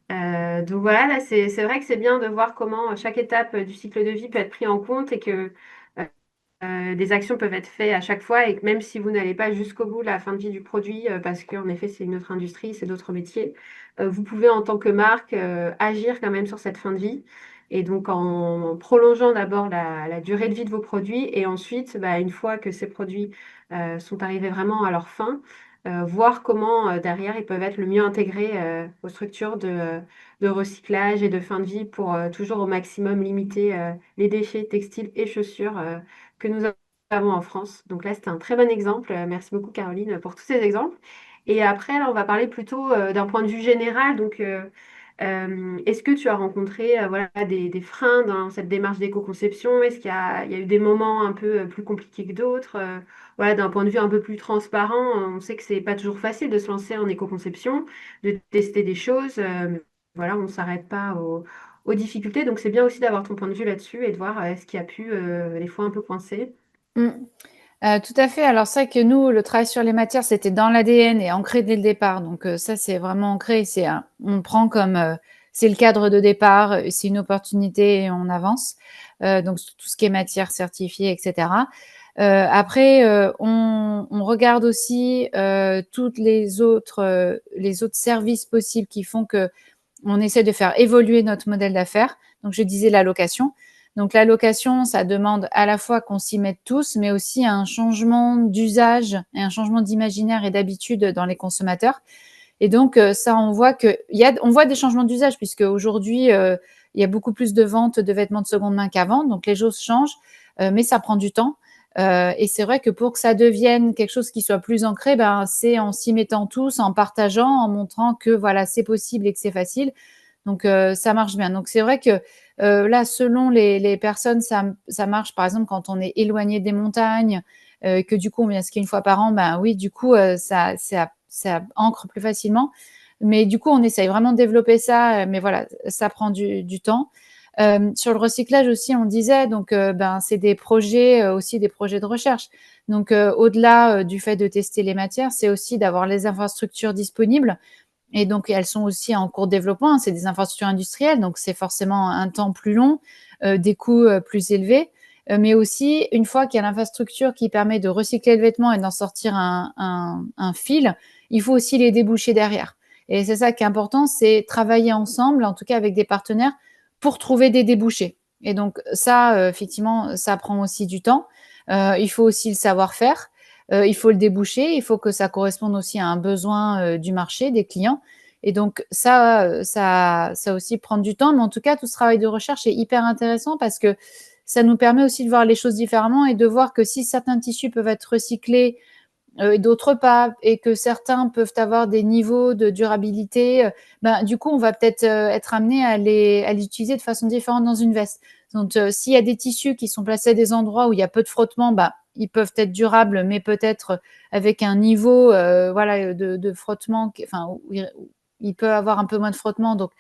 Donc voilà, là, c'est vrai que c'est bien de voir comment chaque étape du cycle de vie peut être pris en compte et que des actions peuvent être faites à chaque fois et que même si vous n'allez pas jusqu'au bout de la fin de vie du produit, parce qu'en effet, c'est une autre industrie, c'est d'autres métiers, vous pouvez en tant que marque agir quand même sur cette fin de vie. Et donc en prolongeant d'abord la durée de vie de vos produits et ensuite, une fois que ces produits sont arrivés vraiment à leur fin, voir comment derrière ils peuvent être le mieux intégrés aux structures de recyclage et de fin de vie pour toujours au maximum limiter les déchets textiles et chaussures que nous avons en France. Donc là, c'était un très bon exemple. Merci beaucoup, Caroline, pour tous ces exemples. Et après, là, on va parler plutôt d'un point de vue général. Donc, est-ce que tu as rencontré voilà, des freins dans cette démarche d'éco-conception? Est-ce qu'il y a eu des moments un peu plus compliqués que d'autres? Voilà, d'un point de vue un peu plus transparent, on sait que c'est pas toujours facile de se lancer en éco-conception, de tester des choses. Voilà, on ne s'arrête pas aux difficultés. Donc, c'est bien aussi d'avoir ton point de vue là-dessus et de voir ce qui a pu, des fois, un peu coincer. Mm. Tout à fait. Alors c'est vrai que nous, le travail sur les matières, c'était dans l'ADN et ancré dès le départ. Donc ça, c'est vraiment ancré. On prend comme c'est le cadre de départ, c'est une opportunité et on avance. Donc tout ce qui est matière certifiée, etc. Après, on regarde aussi toutes les autres services possibles qui font que on essaie de faire évoluer notre modèle d'affaires. Donc je disais la location. Donc l'allocation, ça demande à la fois qu'on s'y mette tous, mais aussi un changement d'usage et un changement d'imaginaire et d'habitude dans les consommateurs. Et donc ça, on voit des changements d'usage puisque aujourd'hui, il y a beaucoup plus de ventes de vêtements de seconde main qu'avant, donc les choses changent, mais ça prend du temps. Et c'est vrai que pour que ça devienne quelque chose qui soit plus ancré, ben, c'est en s'y mettant tous, en partageant, en montrant que voilà, c'est possible et que c'est facile. Donc ça marche bien. Donc c'est vrai que là, selon les personnes, ça marche. Par exemple, quand on est éloigné des montagnes, que du coup on vient skier une fois par an, ben oui, du coup ça ancre plus facilement. Mais du coup, on essaye vraiment de développer ça, mais voilà, ça prend du temps. Sur le recyclage aussi, on disait, donc ben, c'est des projets, aussi des projets de recherche. Donc au-delà du fait de tester les matières, c'est aussi d'avoir les infrastructures disponibles. Et donc, elles sont aussi en cours de développement, hein. C'est des infrastructures industrielles, donc c'est forcément un temps plus long, des coûts plus élevés. Mais aussi, une fois qu'il y a l'infrastructure qui permet de recycler le vêtement et d'en sortir un fil, il faut aussi les déboucher derrière. Et c'est ça qui est important, c'est travailler ensemble, en tout cas avec des partenaires, pour trouver des débouchés. Et donc ça, effectivement, ça prend aussi du temps. Il faut aussi le savoir-faire. Il faut le déboucher, il faut que ça corresponde aussi à un besoin du marché, des clients. Et donc ça aussi prend du temps, mais en tout cas, tout ce travail de recherche est hyper intéressant parce que ça nous permet aussi de voir les choses différemment et de voir que si certains tissus peuvent être recyclés et d'autres pas, et que certains peuvent avoir des niveaux de durabilité, ben, du coup, on va peut-être être amené à l'utiliser de façon différente dans une veste. Donc, s'il y a des tissus qui sont placés à des endroits où il y a peu de frottement, bah, ils peuvent être durables, mais peut-être avec un niveau voilà, de frottement, enfin, où il peut avoir un peu moins de frottement. Donc,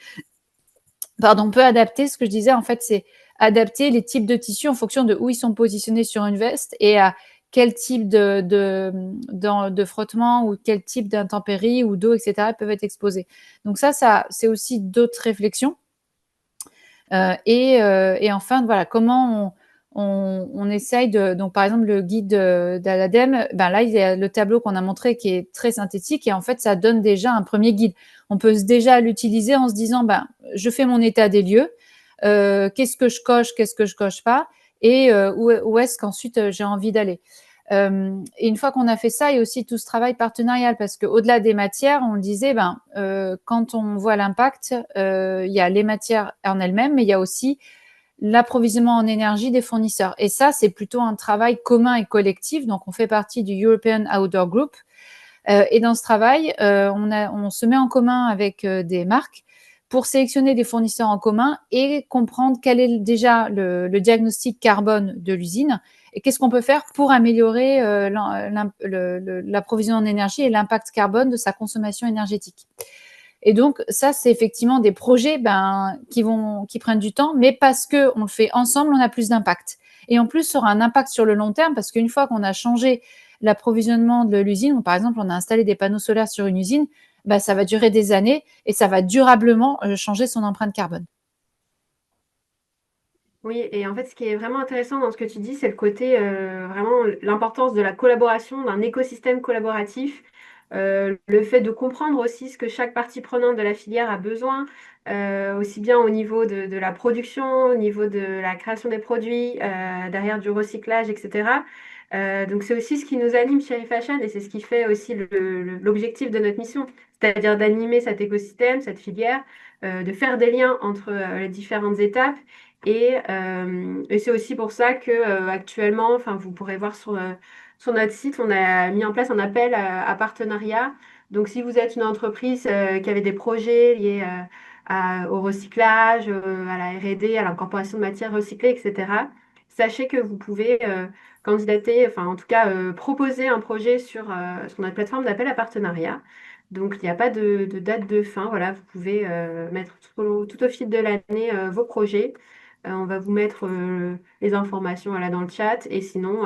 pardon, on peut adapter. Ce que je disais, en fait, c'est adapter les types de tissus en fonction de où ils sont positionnés sur une veste et à quel type de frottement ou quel type d'intempéries ou d'eau, etc., peuvent être exposés. Donc ça c'est aussi d'autres réflexions. Et enfin, voilà, comment on essaye de. Donc, par exemple, le guide de l'ADEME, ben là, il y a le tableau qu'on a montré qui est très synthétique et en fait, ça donne déjà un premier guide. On peut déjà l'utiliser en se disant, ben, je fais mon état des lieux, qu'est-ce que je coche pas, et où est-ce qu'ensuite j'ai envie d'aller. Et une fois qu'on a fait ça, il y a aussi tout ce travail partenarial parce qu'au-delà des matières, on le disait, ben, quand on voit l'impact, il y a les matières en elles-mêmes, mais il y a aussi l'approvisionnement en énergie des fournisseurs. Et ça, c'est plutôt un travail commun et collectif. Donc, on fait partie du European Outdoor Group. Et dans ce travail, on se met en commun avec des marques pour sélectionner des fournisseurs en commun et comprendre quel est déjà le diagnostic carbone de l'usine et qu'est-ce qu'on peut faire pour améliorer l'approvisionnement en énergie et l'impact carbone de sa consommation énergétique. Et donc, ça, c'est effectivement des projets ben, qui prennent du temps, mais parce qu'on le fait ensemble, on a plus d'impact. Et en plus, ça aura un impact sur le long terme, parce qu'une fois qu'on a changé l'approvisionnement de l'usine, par exemple, on a installé des panneaux solaires sur une usine, ben, ça va durer des années et ça va durablement changer son empreinte carbone. Oui, et en fait, ce qui est vraiment intéressant dans ce que tu dis, c'est le côté vraiment l'importance de la collaboration, d'un écosystème collaboratif, le fait de comprendre aussi ce que chaque partie prenante de la filière a besoin, aussi bien au niveau de la production, au niveau de la création des produits, derrière du recyclage, etc. Donc c'est aussi ce qui nous anime chez Refashion et c'est ce qui fait aussi l'objectif de notre mission, c'est-à-dire d'animer cet écosystème, cette filière, de faire des liens entre les différentes étapes et c'est aussi pour ça que actuellement, enfin, vous pourrez voir sur notre site, on a mis en place un appel à partenariat. Donc, si vous êtes une entreprise qui avait des projets liés au recyclage, à la R&D, à l'incorporation de matières recyclées, etc., sachez que vous pouvez candidater, enfin, en tout cas, proposer un projet sur notre plateforme d'appel à partenariat. Donc, il n'y a pas de date de fin. Voilà, vous pouvez mettre tout au fil de l'année vos projets. On va vous mettre les informations là, dans le chat et sinon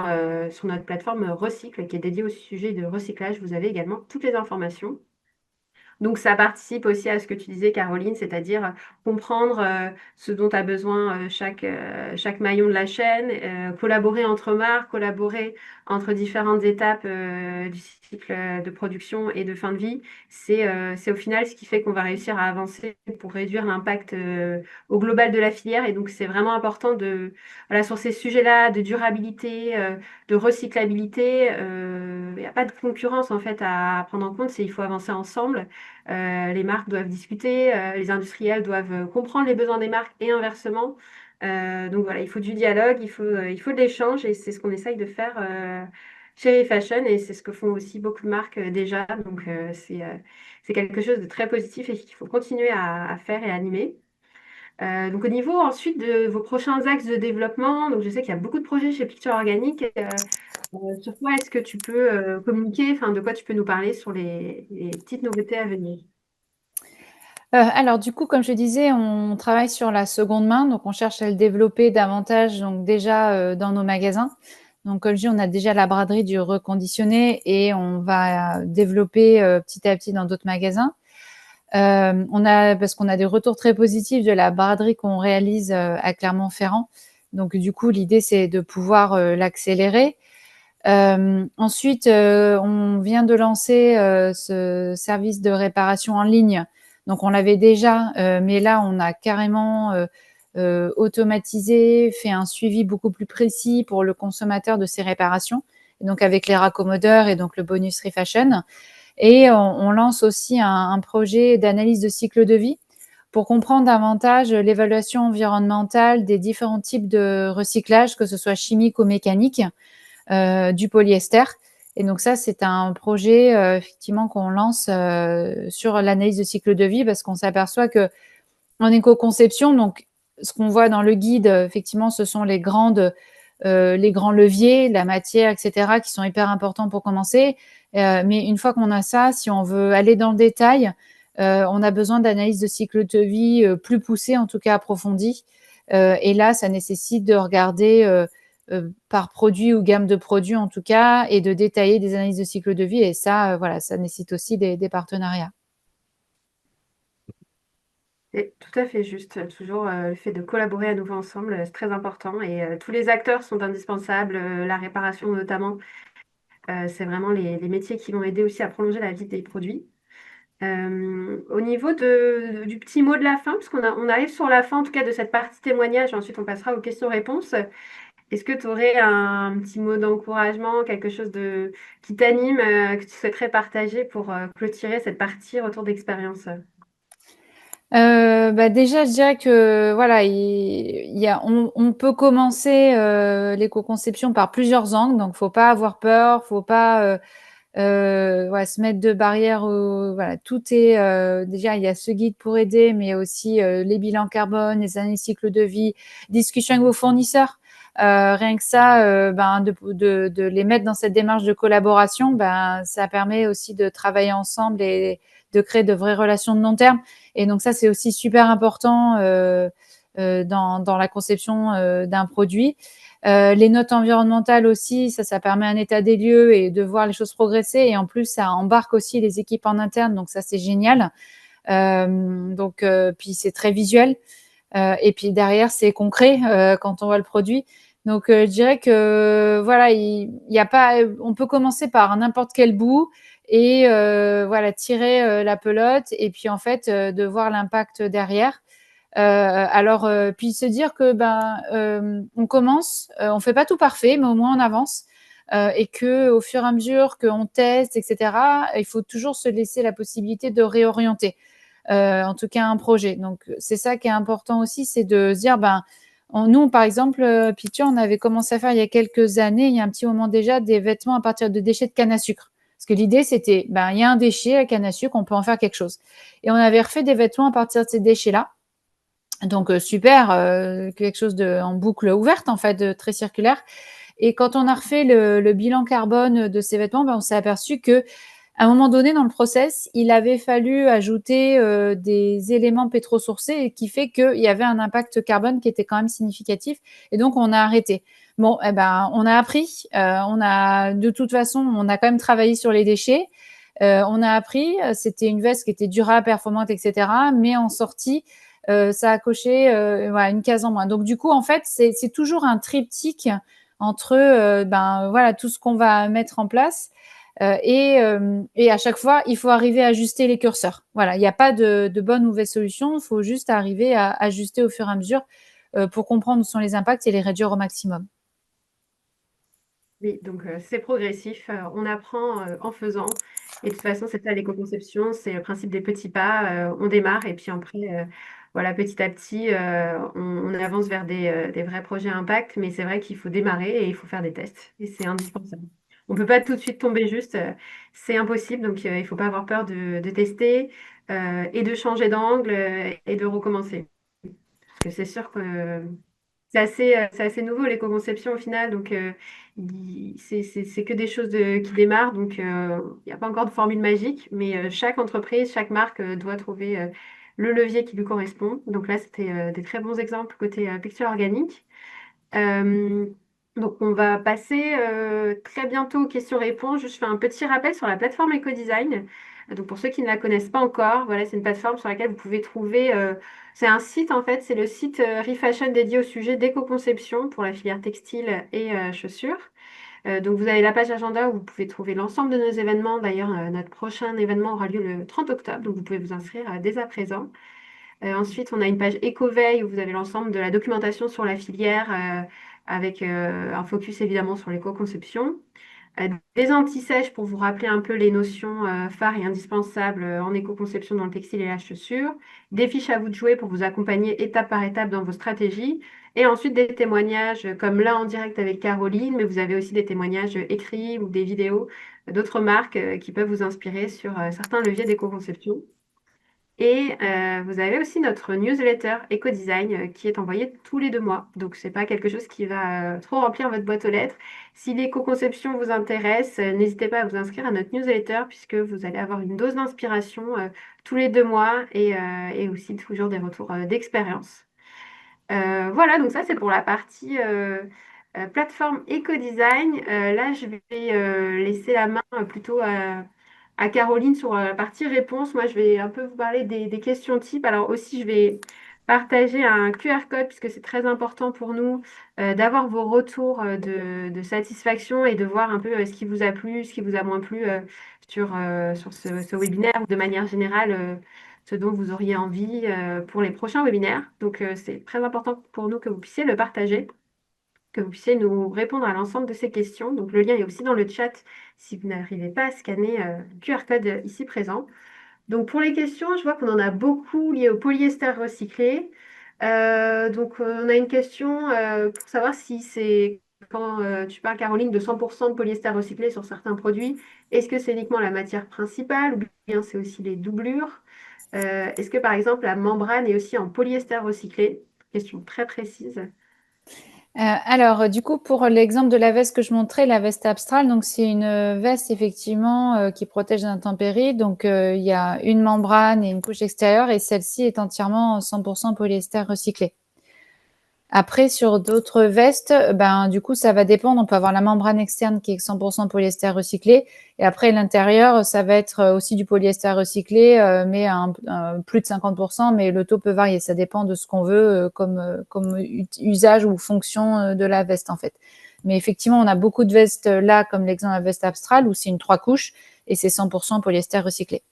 sur notre plateforme Recycle qui est dédiée au sujet de recyclage, vous avez également toutes les informations. Donc, ça participe aussi à ce que tu disais, Caroline, c'est-à-dire comprendre ce dont a besoin chaque maillon de la chaîne, collaborer entre marques, collaborer entre différentes étapes du cycle de production et de fin de vie. C'est au final ce qui fait qu'on va réussir à avancer pour réduire l'impact au global de la filière. Et donc, c'est vraiment important voilà, sur ces sujets-là de durabilité, de recyclabilité. Il n'y a pas de concurrence en fait à prendre en compte, il faut avancer ensemble. Les marques doivent discuter, les industriels doivent comprendre les besoins des marques et inversement. Donc voilà, il faut du dialogue, il faut de l'échange et c'est ce qu'on essaye de faire chez Fashion et c'est ce que font aussi beaucoup de marques déjà. Donc c'est quelque chose de très positif et qu'il faut continuer à faire et à animer. Donc au niveau ensuite de vos prochains axes de développement, donc je sais qu'il y a beaucoup de projets chez Picture Organique. Sur quoi est-ce que tu peux communiquer, enfin de quoi tu peux nous parler sur les petites nouveautés à venir? Alors du coup, comme je disais, on travaille sur la seconde main, donc on cherche à le développer davantage, donc déjà dans nos magasins. Donc comme je dis, on a déjà la braderie du reconditionné et on va développer petit à petit dans d'autres magasins. Parce qu'on a des retours très positifs de la braderie qu'on réalise à Clermont-Ferrand. Donc du coup, l'idée c'est de pouvoir l'accélérer. Ensuite, on vient de lancer ce service de réparation en ligne. Donc, on l'avait déjà, mais là, on a carrément automatisé, fait un suivi beaucoup plus précis pour le consommateur de ces réparations. Et donc, avec les raccommodeurs et donc le bonus Refashion. Et on lance aussi un projet d'analyse de cycle de vie pour comprendre davantage l'évaluation environnementale des différents types de recyclage, que ce soit chimique ou mécanique, du polyester. Et donc ça, c'est un projet effectivement qu'on lance sur l'analyse de cycle de vie parce qu'on s'aperçoit que en éco-conception, donc ce qu'on voit dans le guide, effectivement, ce sont les grands leviers, la matière, etc., qui sont hyper importants pour commencer. Mais une fois qu'on a ça, si on veut aller dans le détail, on a besoin d'analyse de cycle de vie plus poussée, en tout cas approfondie. Et là, ça nécessite de regarder par produit ou gamme de produits, en tout cas, et de détailler des analyses de cycle de vie. Et ça, voilà, ça nécessite aussi des partenariats. C'est tout à fait juste. Toujours le fait de collaborer à nouveau ensemble, c'est très important et tous les acteurs sont indispensables, la réparation notamment. C'est vraiment les métiers qui vont aider aussi à prolonger la vie des produits. Au niveau du petit mot de la fin, parce on arrive sur la fin en tout cas de cette partie témoignage, ensuite on passera aux questions-réponses. Est-ce que tu aurais un petit mot d'encouragement, quelque chose qui t'anime, que tu souhaiterais partager pour clôturer cette partie retour d'expérience? Déjà, je dirais que voilà, on peut commencer l'éco-conception par plusieurs angles, donc faut pas avoir peur, faut pas ouais, se mettre de barrières. Voilà, tout est déjà, il y a ce guide pour aider, mais aussi les bilans carbone, les années cycle de vie, discussion avec vos fournisseurs. Rien que ça, de les mettre dans cette démarche de collaboration, ça permet aussi de travailler ensemble et de créer de vraies relations de long terme. Et donc ça, c'est aussi super important dans la conception d'un produit. Les notes environnementales aussi, ça permet un état des lieux et de voir les choses progresser. Et en plus, ça embarque aussi les équipes en interne, donc ça, c'est génial. Puis c'est très visuel. Et puis derrière, c'est concret quand on voit le produit. Donc, je dirais que voilà, il y a pas, on peut commencer par n'importe quel bout et voilà, tirer la pelote et puis en fait de voir l'impact derrière. Puis se dire que on commence, on fait pas tout parfait, mais au moins on avance. Et que au fur et à mesure qu'on teste, etc., il faut toujours se laisser la possibilité de réorienter, en tout cas un projet. Donc c'est ça qui est important aussi, c'est de se dire, nous par exemple, Pitcher, on avait commencé à faire il y a quelques années, il y a un petit moment déjà, des vêtements à partir de déchets de canne à sucre. Parce que l'idée, c'était, il y a un déchet à canne à sucre, on peut en faire quelque chose. Et on avait refait des vêtements à partir de ces déchets-là. Donc super, quelque chose en boucle ouverte en fait, très circulaire. Et quand on a refait le bilan carbone de ces vêtements, on s'est aperçu que à un moment donné dans le process, il avait fallu ajouter des éléments pétrosourcés qui fait qu'il y avait un impact carbone qui était quand même significatif. Et donc on a arrêté. Bon, on a appris. On a de toute façon, on a quand même travaillé sur les déchets. On a appris, c'était une veste qui était durable, performante, etc. Mais en sortie, ça a coché voilà, une case en moins. Donc du coup, en fait, c'est toujours un triptyque entre voilà, tout ce qu'on va mettre en place. Et à chaque fois, il faut arriver à ajuster les curseurs. Voilà, il n'y a pas de bonne ou mauvaise solution. Il faut juste arriver à ajuster au fur et à mesure pour comprendre où sont les impacts et les réduire au maximum. Oui, donc c'est progressif, on apprend, en faisant et de toute façon, c'est ça l'éco-conception, c'est le principe des petits pas, on démarre et puis après, voilà, petit à petit, on avance vers des vrais projets à impact, mais c'est vrai qu'il faut démarrer et il faut faire des tests et c'est indispensable. On ne peut pas tout de suite tomber juste, c'est impossible, donc il ne faut pas avoir peur de tester, et de changer d'angle, et de recommencer. Parce que c'est sûr que c'est assez nouveau l'éco-conception au final, donc c'est que des choses qui démarrent, donc il n'y a pas encore de formule magique, mais chaque entreprise, chaque marque doit trouver le levier qui lui correspond. Donc là, c'était des très bons exemples côté picture organique. Euh, donc, on va passer très bientôt aux questions-réponses. Je fais un petit rappel sur la plateforme EcoDesign. Donc, pour ceux qui ne la connaissent pas encore, voilà, c'est une plateforme sur laquelle vous pouvez trouver. C'est un site en fait, c'est le site ReFashion dédié au sujet d'éco-conception pour la filière textile et chaussures. Donc, vous avez la page agenda où vous pouvez trouver l'ensemble de nos événements. D'ailleurs, notre prochain événement aura lieu le 30 octobre, donc vous pouvez vous inscrire dès à présent. Ensuite, on a une page Écoveille où vous avez l'ensemble de la documentation sur la filière avec un focus évidemment sur l'éco-conception. Des anti-sèches pour vous rappeler un peu les notions phares et indispensables en éco-conception dans le textile et la chaussure. Des fiches à vous de jouer pour vous accompagner étape par étape dans vos stratégies. Et ensuite des témoignages comme là en direct avec Caroline, mais vous avez aussi des témoignages écrits ou des vidéos d'autres marques qui peuvent vous inspirer sur certains leviers d'éco-conception. Et vous avez aussi notre newsletter Ecodesign qui est envoyée tous les 2 mois. Donc, c'est pas quelque chose qui va trop remplir votre boîte aux lettres. Si l'éco-conception vous intéresse, n'hésitez pas à vous inscrire à notre newsletter puisque vous allez avoir une dose d'inspiration tous les 2 mois et aussi toujours des retours d'expérience. Voilà, donc ça c'est pour la partie plateforme éco-design. Là, je vais laisser la main plutôt à Caroline sur la partie réponse. Moi, je vais un peu vous parler des questions types. Alors aussi, je vais partager un QR code puisque c'est très important pour nous d'avoir vos retours de satisfaction et de voir un peu ce qui vous a plu, ce qui vous a moins plu sur ce webinaire ou de manière générale. Ce dont vous auriez envie pour les prochains webinaires. Donc, c'est très important pour nous que vous puissiez le partager, que vous puissiez nous répondre à l'ensemble de ces questions. Donc, le lien est aussi dans le chat si vous n'arrivez pas à scanner le QR code ici présent. Donc, pour les questions, je vois qu'on en a beaucoup liées au polyester recyclé. Donc, on a une question pour savoir si c'est, quand tu parles, Caroline, de 100% de polyester recyclé sur certains produits, est-ce que c'est uniquement la matière principale ou bien c'est aussi les doublures? Est-ce que par exemple la membrane est aussi en polyester recyclé? Question très précise. Alors, du coup, pour l'exemple de la veste que je montrais, la veste Abstral, donc c'est une veste effectivement qui protège d'intempéries. Donc, il y a une membrane et une couche extérieure et celle-ci est entièrement 100% polyester recyclé. Après, sur d'autres vestes, ben, du coup, ça va dépendre. On peut avoir la membrane externe qui est 100% polyester recyclé. Et après, l'intérieur, ça va être aussi du polyester recyclé, mais plus de 50%. Mais le taux peut varier. Ça dépend de ce qu'on veut comme usage ou fonction de la veste, en fait. Mais effectivement, on a beaucoup de vestes là, comme l'exemple de la veste Abstral, où c'est une 3 couches et c'est 100% polyester recyclé.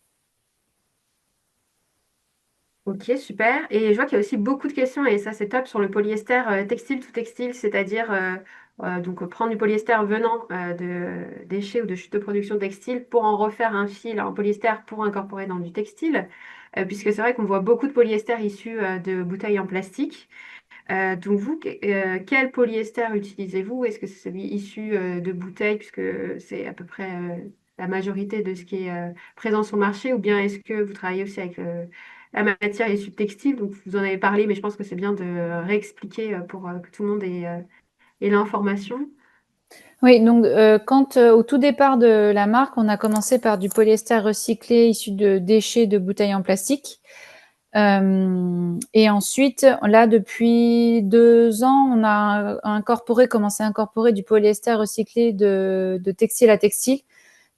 Ok, super. Et je vois qu'il y a aussi beaucoup de questions, et ça c'est top, sur le polyester textile tout textile, c'est-à-dire donc prendre du polyester venant de déchets ou de chutes de production textile pour en refaire un fil en polyester pour incorporer dans du textile, puisque c'est vrai qu'on voit beaucoup de polyester issus de bouteilles en plastique. Donc vous, quel polyester utilisez-vous? Est-ce que c'est celui issu de bouteilles, puisque c'est à peu près la majorité de ce qui est présent sur le marché, ou bien est-ce que vous travaillez aussi avec la matière issue de textile? Donc vous en avez parlé, mais je pense que c'est bien de réexpliquer pour que tout le monde ait l'information. Oui, donc quand au tout départ de la marque, on a commencé par du polyester recyclé issu de déchets de bouteilles en plastique. Et ensuite, là, depuis 2 ans, on a commencé à incorporer du polyester recyclé de textile à textile.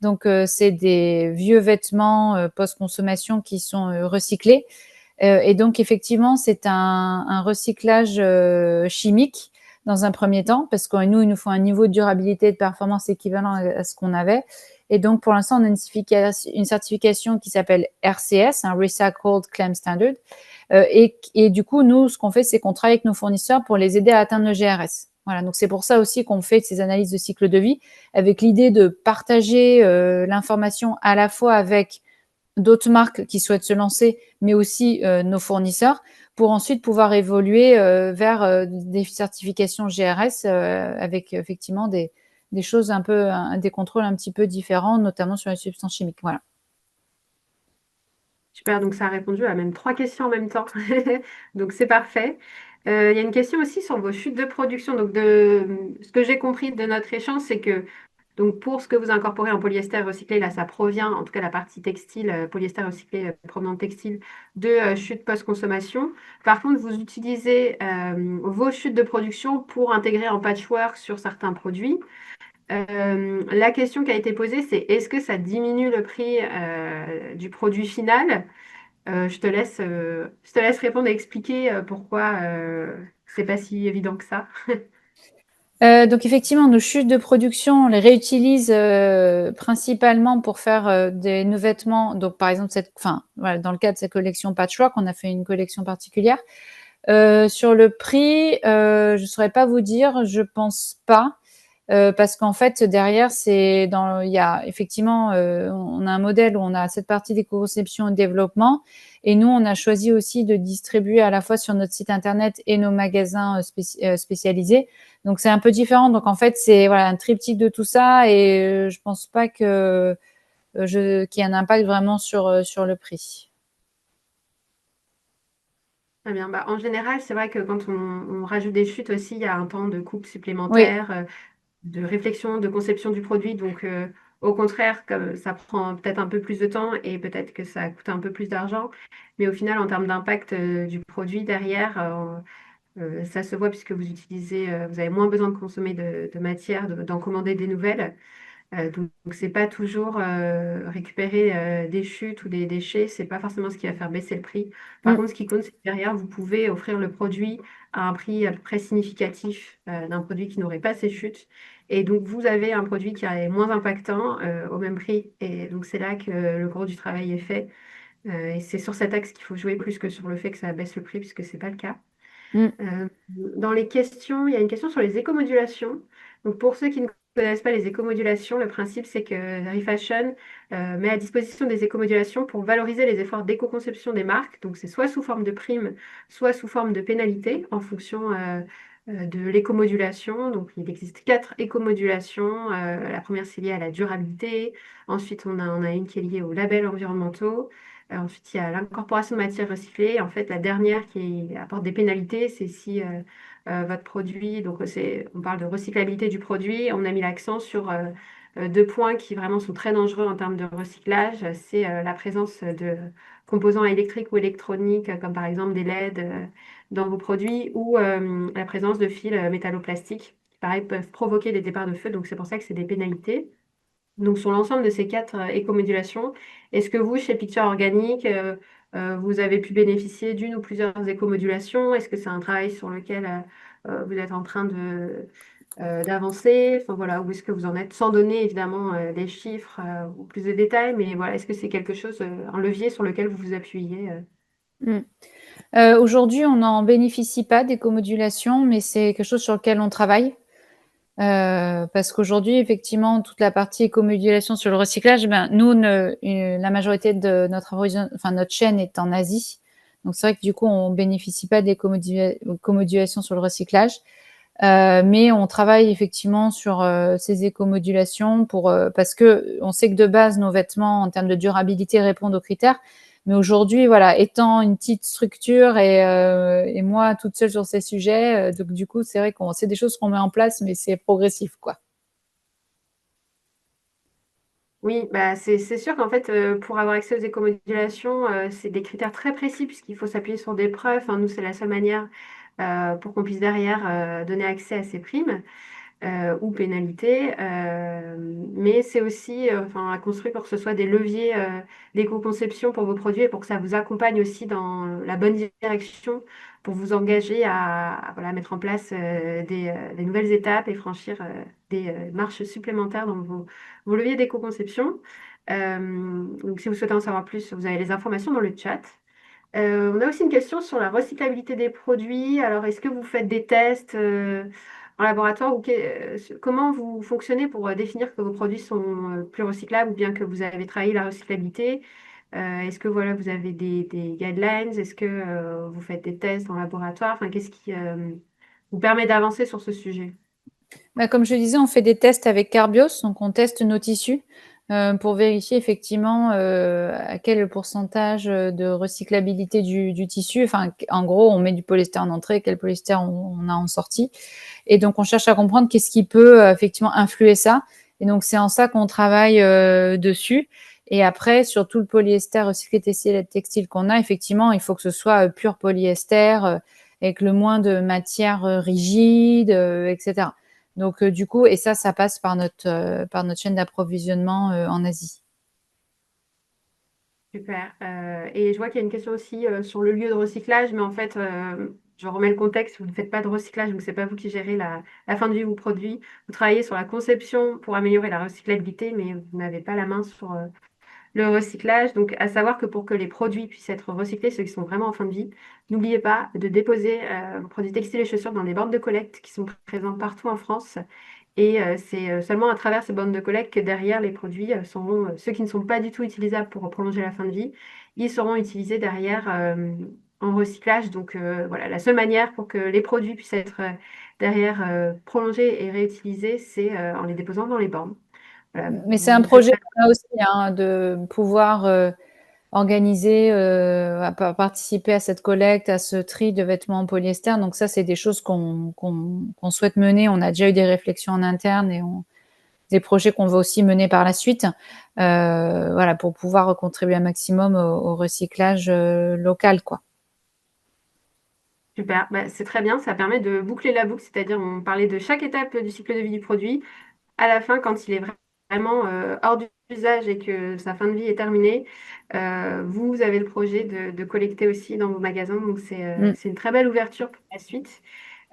Donc, c'est des vieux vêtements post-consommation qui sont recyclés. Et donc, effectivement, c'est un recyclage chimique dans un premier temps, parce que nous, il nous faut un niveau de durabilité et de performance équivalent à ce qu'on avait. Et donc, pour l'instant, on a une certification qui s'appelle RCS, un Recycled Claim Standard. Et du coup, nous, ce qu'on fait, c'est qu'on travaille avec nos fournisseurs pour les aider à atteindre le GRS. Voilà, donc c'est pour ça aussi qu'on fait ces analyses de cycle de vie, avec l'idée de partager l'information à la fois avec d'autres marques qui souhaitent se lancer, mais aussi nos fournisseurs, pour ensuite pouvoir évoluer vers des certifications GRS avec effectivement des choses un peu, des contrôles un petit peu différents, notamment sur les substances chimiques. Voilà. Super, donc ça a répondu à même 3 questions en même temps. Donc c'est parfait. Il y a une question aussi sur vos chutes de production. Donc ce que j'ai compris de notre échange, c'est que donc pour ce que vous incorporez en polyester recyclé, là ça provient, en tout cas la partie textile, polyester recyclé provenant de textile, de chutes post-consommation. Par contre, vous utilisez vos chutes de production pour intégrer en patchwork sur certains produits. La question qui a été posée, c'est est-ce que ça diminue le prix du produit final? Je te laisse répondre et expliquer pourquoi c'est pas si évident que ça. Donc effectivement, nos chutes de production, on les réutilise principalement pour faire des nouveaux vêtements. Donc par exemple, voilà, dans le cas de cette collection Patchwork, on a fait une collection particulière. Sur le prix, je saurais pas vous dire, je pense pas. Parce qu'en fait derrière il y a effectivement on a un modèle où on a cette partie d'éco-conception et de développement, et nous on a choisi aussi de distribuer à la fois sur notre site internet et nos magasins spécialisés. Donc c'est un peu différent. Donc en fait c'est voilà un triptyque de tout ça, et je pense pas que qu'il y ait un impact vraiment sur le prix. Très bien. Bah, en général, c'est vrai que quand on rajoute des chutes aussi, il y a un temps de coupe Oui. supplémentaire, de réflexion, de conception du produit. Donc, au contraire, comme ça prend peut-être un peu plus de temps et peut-être que ça coûte un peu plus d'argent. Mais au final, en termes d'impact du produit derrière, ça se voit puisque vous avez moins besoin de consommer de matière, d'en commander des nouvelles. Donc c'est pas toujours récupérer des chutes ou des déchets, c'est pas forcément ce qui va faire baisser le prix. Par Mm, contre, ce qui compte, c'est que derrière, vous pouvez offrir le produit à un prix à peu près significatif d'un produit qui n'aurait pas ces chutes. Et donc, vous avez un produit qui est moins impactant au même prix. Et donc, c'est là que le gros du travail est fait. Et c'est sur cet axe qu'il faut jouer plus que sur le fait que ça baisse le prix, puisque c'est pas le cas. mm, Dans les questions, il y a une question sur les écomodulations. Donc pour ceux qui ne connaissent pas les écomodulations, le principe c'est que Refashion met à disposition des écomodulations pour valoriser les efforts d'éco-conception des marques. Donc c'est soit sous forme de prime, soit sous forme de pénalité en fonction de l'écomodulation. Donc il existe 4 écomodulations. La première c'est lié à la durabilité. Ensuite on a une qui est liée aux labels environnementaux. Ensuite, il y a l'incorporation de matières recyclées. En fait, la dernière qui apporte des pénalités, c'est si votre produit, donc on parle de recyclabilité du produit, on a mis l'accent sur 2 points qui vraiment sont très dangereux en termes de recyclage. C'est la présence de composants électriques ou électroniques, comme par exemple des LED dans vos produits, ou la présence de fils métalloplastiques qui, pareil, peuvent provoquer des départs de feu. Donc, c'est pour ça que c'est des pénalités. Donc, sur l'ensemble de ces 4 écomodulations, est-ce que vous, chez Picture Organique, vous avez pu bénéficier d'une ou plusieurs écomodulations? Est-ce que c'est un travail sur lequel vous êtes en train d'avancer? Enfin, voilà, où est-ce que vous en êtes? Sans donner évidemment des chiffres ou plus de détails, mais voilà, est-ce que c'est quelque chose, un levier sur lequel vous vous appuyez? mm. Aujourd'hui, on n'en bénéficie pas des comodulations, mais c'est quelque chose sur lequel on travaille. Parce qu'aujourd'hui, effectivement, toute la partie éco-modulation sur le recyclage, ben, nous, la majorité de notre chaîne est en Asie. Donc, c'est vrai que du coup, on bénéficie pas des éco-modulations sur le recyclage. Mais on travaille effectivement sur ces éco-modulations parce que on sait que de base, nos vêtements, en termes de durabilité, répondent aux critères. Mais aujourd'hui, voilà, étant une petite structure et moi toute seule sur ces sujets, donc du coup, c'est vrai qu'on c'est des choses qu'on met en place, mais c'est progressif, quoi. Oui, bah c'est sûr qu'en fait, pour avoir accès aux écomodulations, c'est des critères très précis puisqu'il faut s'appuyer sur des preuves. Enfin, nous, c'est la seule manière pour qu'on puisse derrière donner accès à ces primes. ou pénalité. Mais c'est aussi enfin, à construire pour que ce soit des leviers d'éco-conception pour vos produits et pour que ça vous accompagne aussi dans la bonne direction pour vous engager voilà, mettre en place des nouvelles étapes et franchir des marches supplémentaires dans vos leviers d'éco-conception. Donc, si vous souhaitez en savoir plus, vous avez les informations dans le chat. On a aussi une question sur la recyclabilité des produits. Alors, est-ce que vous faites des tests en laboratoire ou comment vous fonctionnez pour définir que vos produits sont plus recyclables ou bien que vous avez travaillé la recyclabilité? Est-ce que voilà, vous avez des guidelines? Est-ce que vous faites des tests en laboratoire? Enfin, qu'est-ce qui vous permet d'avancer sur ce sujet? Bah, comme je disais, on fait des tests avec Carbios, donc on teste nos tissus pour vérifier effectivement à quel pourcentage de recyclabilité du tissu. Enfin, en gros, on met du polyester en entrée, quel polyester on a en sortie. Et donc, on cherche à comprendre qu'est-ce qui peut effectivement influer ça. Et donc, c'est en ça qu'on travaille dessus. Et après, sur tout le polyester recyclé textile qu'on a, effectivement, il faut que ce soit pur polyester avec le moins de matière rigide, etc. Donc, du coup, et ça passe par notre chaîne d'approvisionnement en Asie. Super. Et je vois qu'il y a une question aussi sur le lieu de recyclage, mais en fait, je remets le contexte, vous ne faites pas de recyclage, donc c'est pas vous qui gérez la fin de vie de vos produits. Vous travaillez sur la conception pour améliorer la recyclabilité, mais vous n'avez pas la main sur le recyclage. Donc, à savoir que pour que les produits puissent être recyclés, ceux qui sont vraiment en fin de vie, n'oubliez pas de déposer vos produits textiles et chaussures dans des bornes de collecte qui sont présentes partout en France. Et c'est seulement à travers ces bornes de collecte que derrière les produits seront, ceux qui ne sont pas du tout utilisables pour prolonger la fin de vie, ils seront utilisés derrière en recyclage. Donc voilà, la seule manière pour que les produits puissent être derrière prolongés et réutilisés, c'est en les déposant dans les bornes. Voilà, Mais c'est un vous faites projet pas. qu'on a aussi, hein, de pouvoir organiser, participer à cette collecte, à ce tri de vêtements en polyester. Donc ça, c'est des choses qu'on souhaite mener. On a déjà eu des réflexions en interne et des projets qu'on va aussi mener par la suite, voilà, pour pouvoir contribuer un maximum au recyclage local, quoi. Super, bah, c'est très bien, ça permet de boucler la boucle, c'est-à-dire on parlait de chaque étape du cycle de vie du produit. À la fin, quand il est vraiment hors d'usage et que sa fin de vie est terminée, vous avez le projet de collecter aussi dans vos magasins. Donc, Mm. c'est une très belle ouverture pour la suite.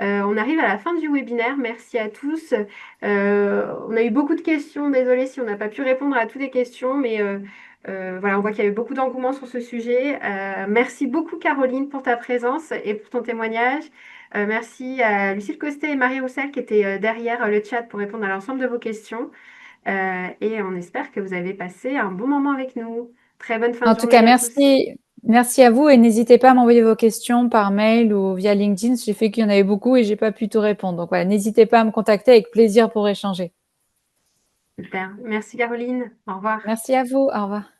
On arrive à la fin du webinaire. Merci à tous. On a eu beaucoup de questions. Désolée si on n'a pas pu répondre à toutes les questions, mais voilà, on voit qu'il y a eu beaucoup d'engouement sur ce sujet. Merci beaucoup, Caroline, pour ta présence et pour ton témoignage. Merci à Lucille Costet et Marie Roussel qui étaient derrière le chat pour répondre à l'ensemble de vos questions. Et on espère que vous avez passé un bon moment avec nous. Très bonne fin En de tout cas, journée à tous. merci à vous et n'hésitez pas à m'envoyer vos questions par mail ou via LinkedIn. J'ai fait qu'il y en avait beaucoup et j'ai pas pu tout répondre. Donc voilà, n'hésitez pas à me contacter avec plaisir pour échanger. Super. Merci Caroline. Au revoir. Merci à vous. Au revoir.